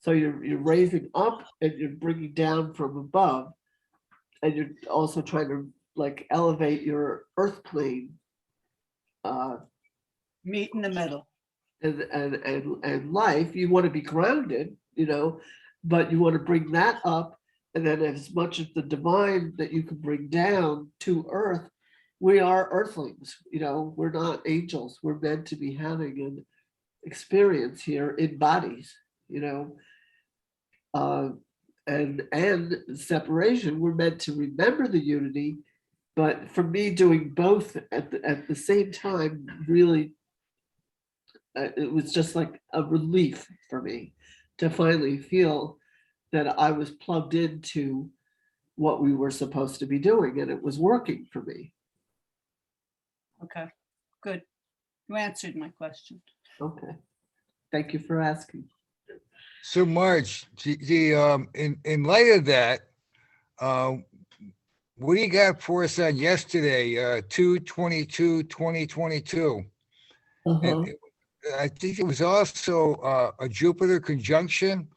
So you're raising up and you're bringing down from above. And you're also trying to like elevate your earth plane. Meet in the middle. And life, you want to be grounded, but you want to bring that up, and then as much of the divine that you can bring down to earth. We are earthlings, we're not angels. We're meant to be having an experience here in bodies, and separation. We're meant to remember the unity, but for me, doing both at the same time really. It was just like a relief for me to finally feel that I was plugged into what we were supposed to be doing, and it was working for me. Okay, good. You answered my question. Okay, thank you for asking. So Marge, in light of that, what do you got for us on yesterday, 2/22/2022? Uh-huh. I think it was also a Jupiter conjunction.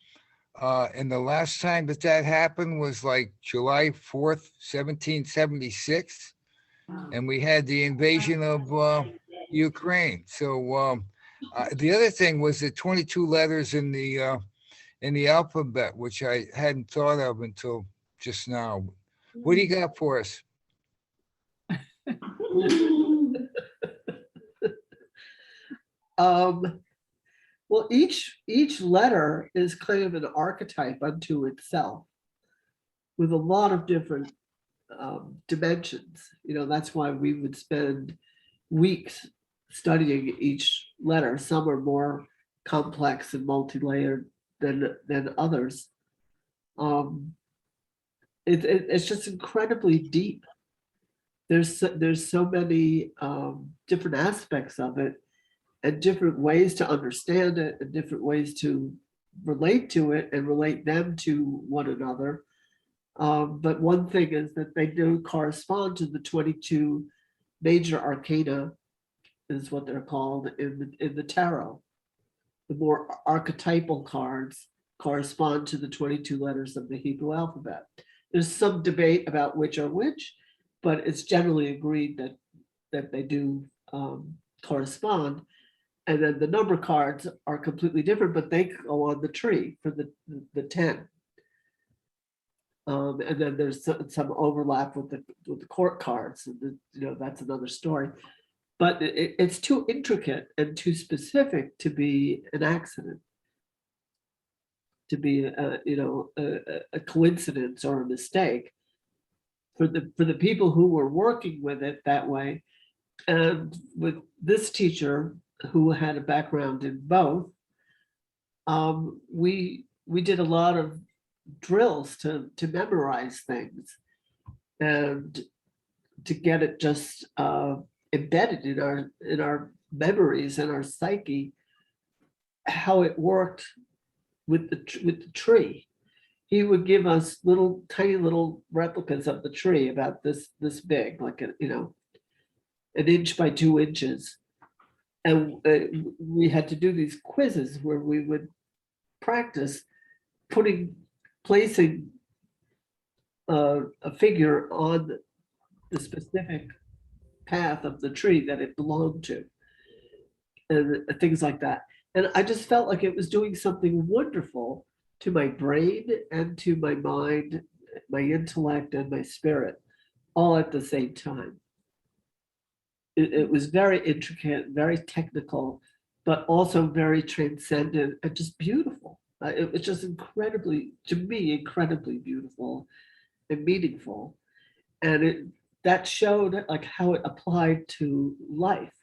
And the last time that happened was like July 4th, 1776. And we had the invasion of Ukraine. So the other thing was the 22 letters in the alphabet, which I hadn't thought of until just now. What do you got for us? Well, each letter is kind of an archetype unto itself, with a lot of different dimensions. That's why we would spend weeks studying each letter. Some are more complex and multi-layered than others. It's just incredibly deep. There's so many different aspects of it, and different ways to understand it, and different ways to relate to it and relate them to one another. But one thing is that they do correspond to the 22 major arcana, is what they're called in the tarot, the more archetypal cards correspond to the 22 letters of the Hebrew alphabet. There's some debate about which are which, but it's generally agreed that they do correspond. And then the number cards are completely different, but they go on the tree for the 10. And then there's some overlap with the court cards, and that's another story. But it's too intricate and too specific to be an accident, to be a coincidence or a mistake. For the people who were working with it that way, and with this teacher who had a background in both, we did a lot of drills to memorize things and to get it just embedded in our memories and our psyche, how it worked with the tree. He would give us tiny little replicas of the tree about this big, like an inch by 2 inches. And we had to do these quizzes where we would practice placing a figure on the specific path of the tree that it belonged to, and things like that. And I just felt like it was doing something wonderful to my brain and to my mind, my intellect and my spirit, all at the same time. It was very intricate, very technical, but also very transcendent and just beautiful. It was just incredibly beautiful and meaningful. And that showed like how it applied to life.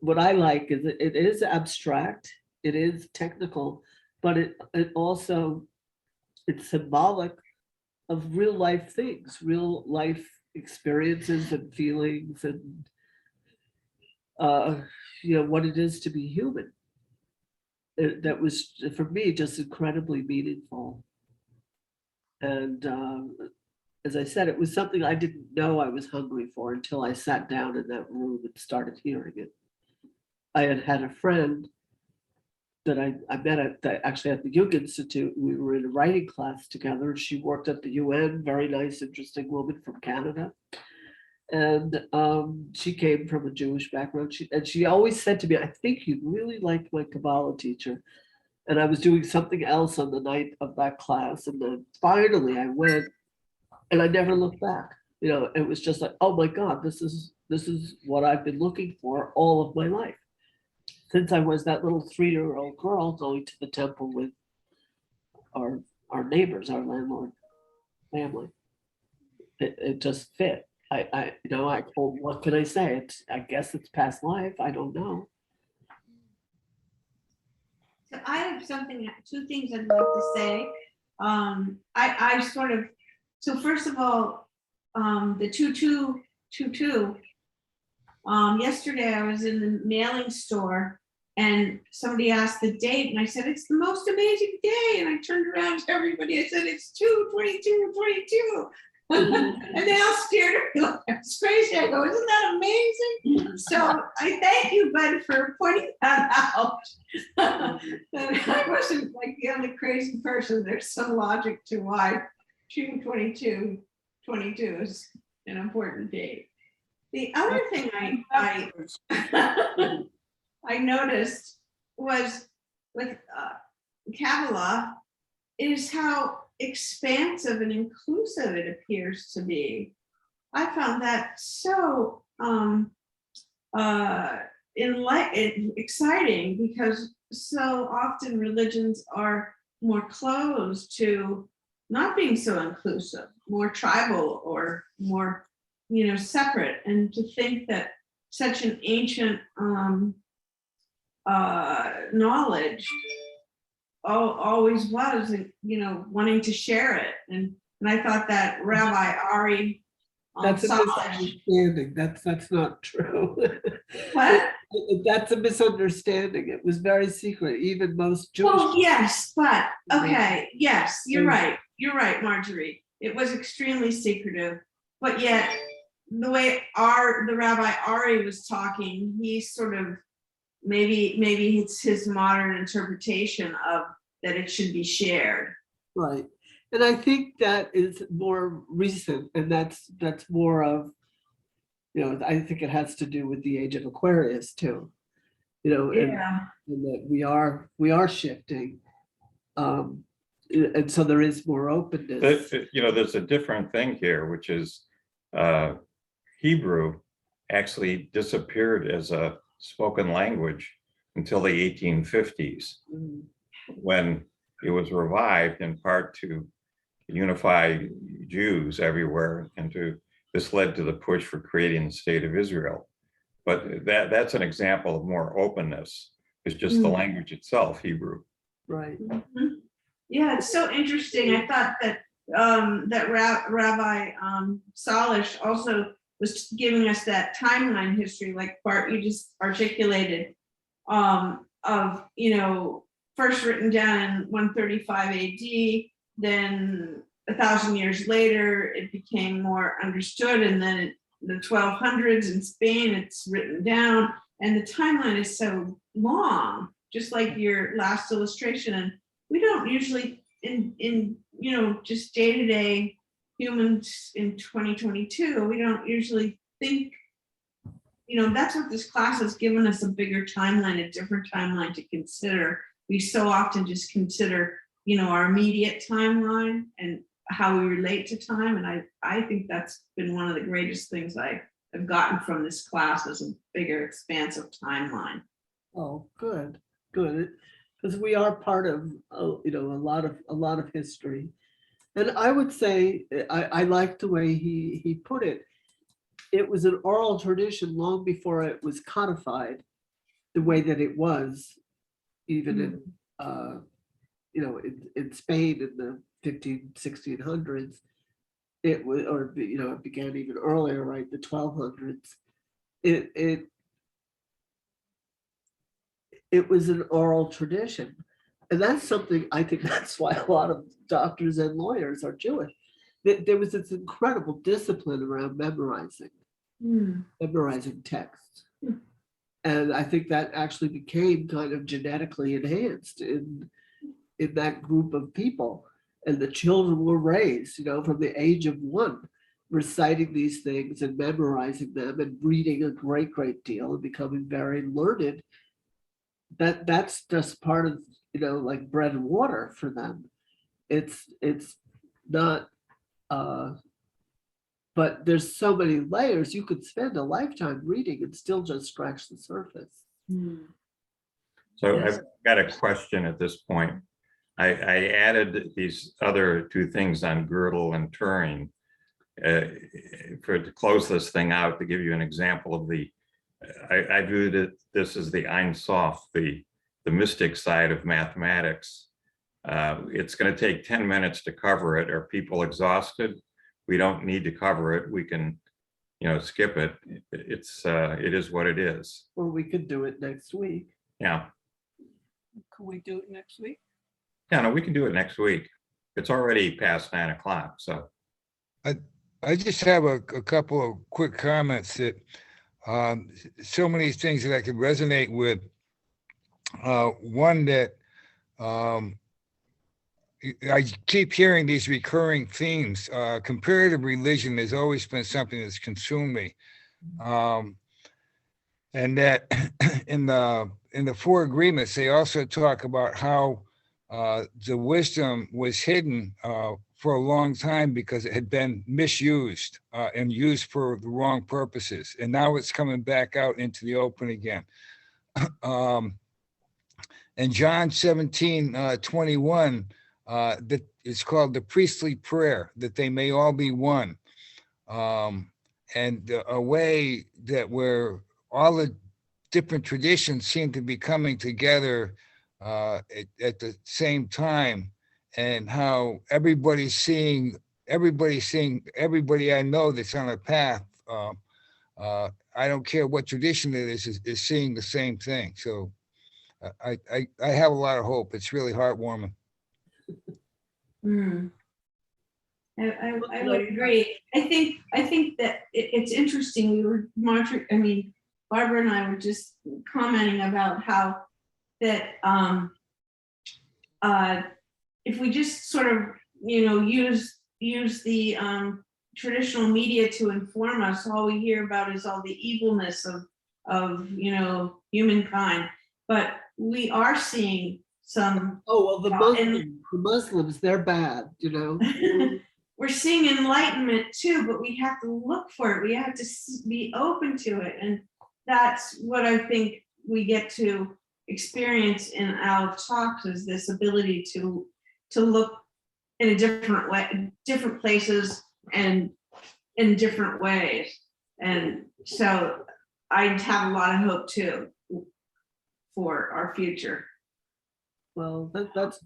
What I like is it is abstract, it is technical, but it's symbolic of real life things, real life experiences and feelings, and what it is to be human. That was, for me, just incredibly meaningful. And as I said, it was something I didn't know I was hungry for until I sat down in that room and started hearing it. I had a friend that I met actually at the Jung Institute. We were in a writing class together. She worked at the UN, very nice, interesting woman from Canada. And she came from a Jewish background. She always said to me, I think you'd really like my Kabbalah teacher. And I was doing something else on the night of that class. And then finally I went, and I never looked back. It was just like, oh my God, this is what I've been looking for all of my life. Since I was that little 3-year-old girl going to the temple with our neighbors, our landlord family. It just fit. What can I say? I guess it's past life. I don't know. So I have two things I'd like to say. I sort of, so first of all, the 2222, yesterday I was in the mailing store and somebody asked the date and I said, it's the most amazing day. And I turned around to everybody, I said, it's 2/22/22. And they all stared at me like I was crazy. I go, isn't that amazing? So I thank you, Bud, for pointing that out. I wasn't like the only crazy person. There's some logic to why 2/22/22 is an important date. The other thing I noticed was with Kabbalah is how expansive and inclusive it appears to be. I found that so exciting, because so often religions are more closed to not being so inclusive, more tribal or more separate. And to think that such an ancient knowledge always was, wanting to share it. And I thought that Rabbi Ari That's a misunderstanding. That's not true. What? That's a misunderstanding. It was very secret. Even most Jewish. Oh, yes, but okay, yes, you're right. You're right, Marjorie. It was extremely secretive, but yet the way the Rabbi Ari was talking, he sort of maybe it's his modern interpretation of that it should be shared. Right. And I think that is more recent, and that's more of, I think it has to do with the age of Aquarius too. And that we are shifting. And so there is more openness. There's a different thing here, which is Hebrew actually disappeared as a spoken language until the 1850s, when it was revived in part to unify Jews everywhere, and this led to the push for creating the state of Israel. But that's an example of more openness. It's just the language itself, Hebrew. Right. Yeah, it's so interesting. I thought that Rabbi Salish also was giving us that timeline history, like Bart, you just articulated, of first written down in 135 AD, then 1,000 years later it became more understood, and then in the 1200s in Spain it's written down, and the timeline is so long, just like your last illustration. And we don't usually in just day-to-day humans in 2022, we don't usually think, that's what this class has given us, a bigger timeline, a different timeline to consider. We so often just consider, our immediate timeline and how we relate to time. And I think that's been one of the greatest things I have gotten from this class, is a bigger expansive timeline. Oh, good. Because we are part of, a lot of history. And I would say, I like the way he put it. It was an oral tradition long before it was codified the way that it was, even in Spain in the 1600s. It was, or it began even earlier, right? The 1200s. It was an oral tradition. And that's something, I think that's why a lot of doctors and lawyers are Jewish. There was this incredible discipline around memorizing texts. And I think that actually became kind of genetically enhanced in that group of people. And the children were raised, from the age of 1, reciting these things and memorizing them and reading a great deal and becoming very learned. That's just part of, like bread and water for them. It's not, but there's so many layers. You could spend a lifetime reading and still just scratch the surface. So I've got a question at this point. I added these other 2 things on Girdle and Turing to close this thing out, to give you an example of I viewed this as the Ein Sof, the mystic side of mathematics. It's going to take 10 minutes to cover it. Are people exhausted? We don't need to cover it. We can, skip it. It is what it is. Or we could do it next week. Yeah. Can we do it next week? Yeah, no, we can do it next week. It's already past 9 o'clock, so. I just have a couple of quick comments that so many things that I could resonate with. One that I keep hearing these recurring themes. Comparative religion has always been something that's consumed me. And that in the 4 agreements, they also talk about how the wisdom was hidden for a long time because it had been misused and used for the wrong purposes. And now it's coming back out into the open again. And John 17:21, that it's called the priestly prayer, that they may all be one. And a way that where all the different traditions seem to be coming together at the same time, and how everybody's seeing everybody I know that's on a path. I don't care what tradition it is seeing the same thing. So I have a lot of hope. It's really heartwarming. I would agree. I think that it's interesting. We were monitoring. I mean, Barbara and I were just commenting about how that if we just sort of, use the traditional media to inform us, all we hear about is all the evilness of humankind. But we are seeing some, Oh, well, and the Muslims, they're bad, we're seeing enlightenment too, but we have to look for it. We have to be open to it. And that's what I think we get to experience in our talks, is this ability to look in a different way, different places and in different ways. And so I have a lot of hope too for our future. Well, that's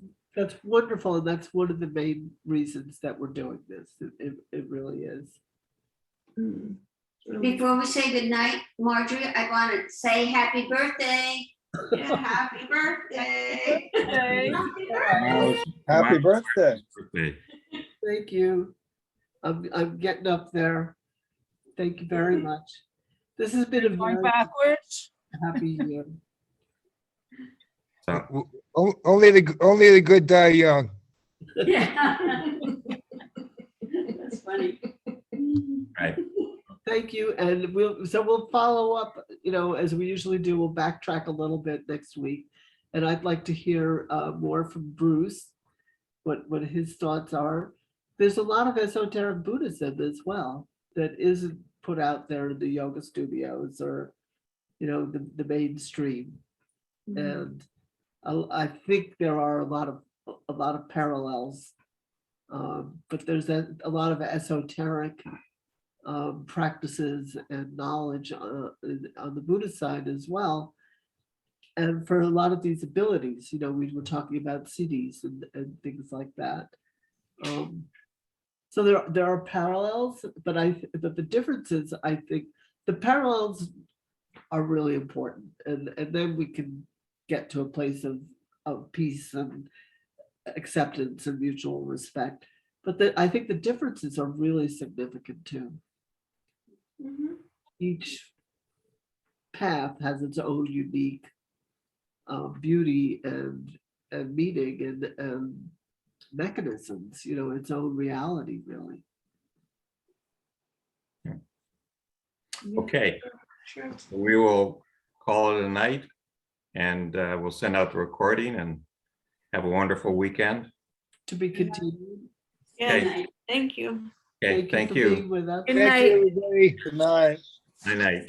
wonderful, and that's one of the main reasons that we're doing this. It really is. Before we say goodnight, Marjorie, I want to say happy birthday. Yeah, happy birthday. Happy birthday. Happy birthday. Thank you. I'm getting up there. Thank you very much. This has been a Going very backwards. happy year. So, Only the good die young. Yeah. That's funny. right. Thank you, and we'll follow up, as we usually do. We'll backtrack a little bit next week, and I'd like to hear more from Bruce, what his thoughts are. There's a lot of esoteric Buddhism as well that isn't put out there in the yoga studios or, the mainstream, and I think there are a lot of parallels, but there's a lot of esoteric practices and knowledge on the Buddhist side as well. And for a lot of these abilities, we were talking about CDs and things like that. So there are parallels, but the differences, I think the parallels are really important, and then we can get to a place of peace and acceptance and mutual respect. But I think the differences are really significant too. Each path has its own unique beauty and meaning and mechanisms, its own reality, really. Okay, Sure. we will call it a night, and we'll send out the recording, and have a wonderful weekend. To be continued. Yeah, thank you. Okay, thank for you. being with us. Good Thank night. you, everybody. Good night. Good night.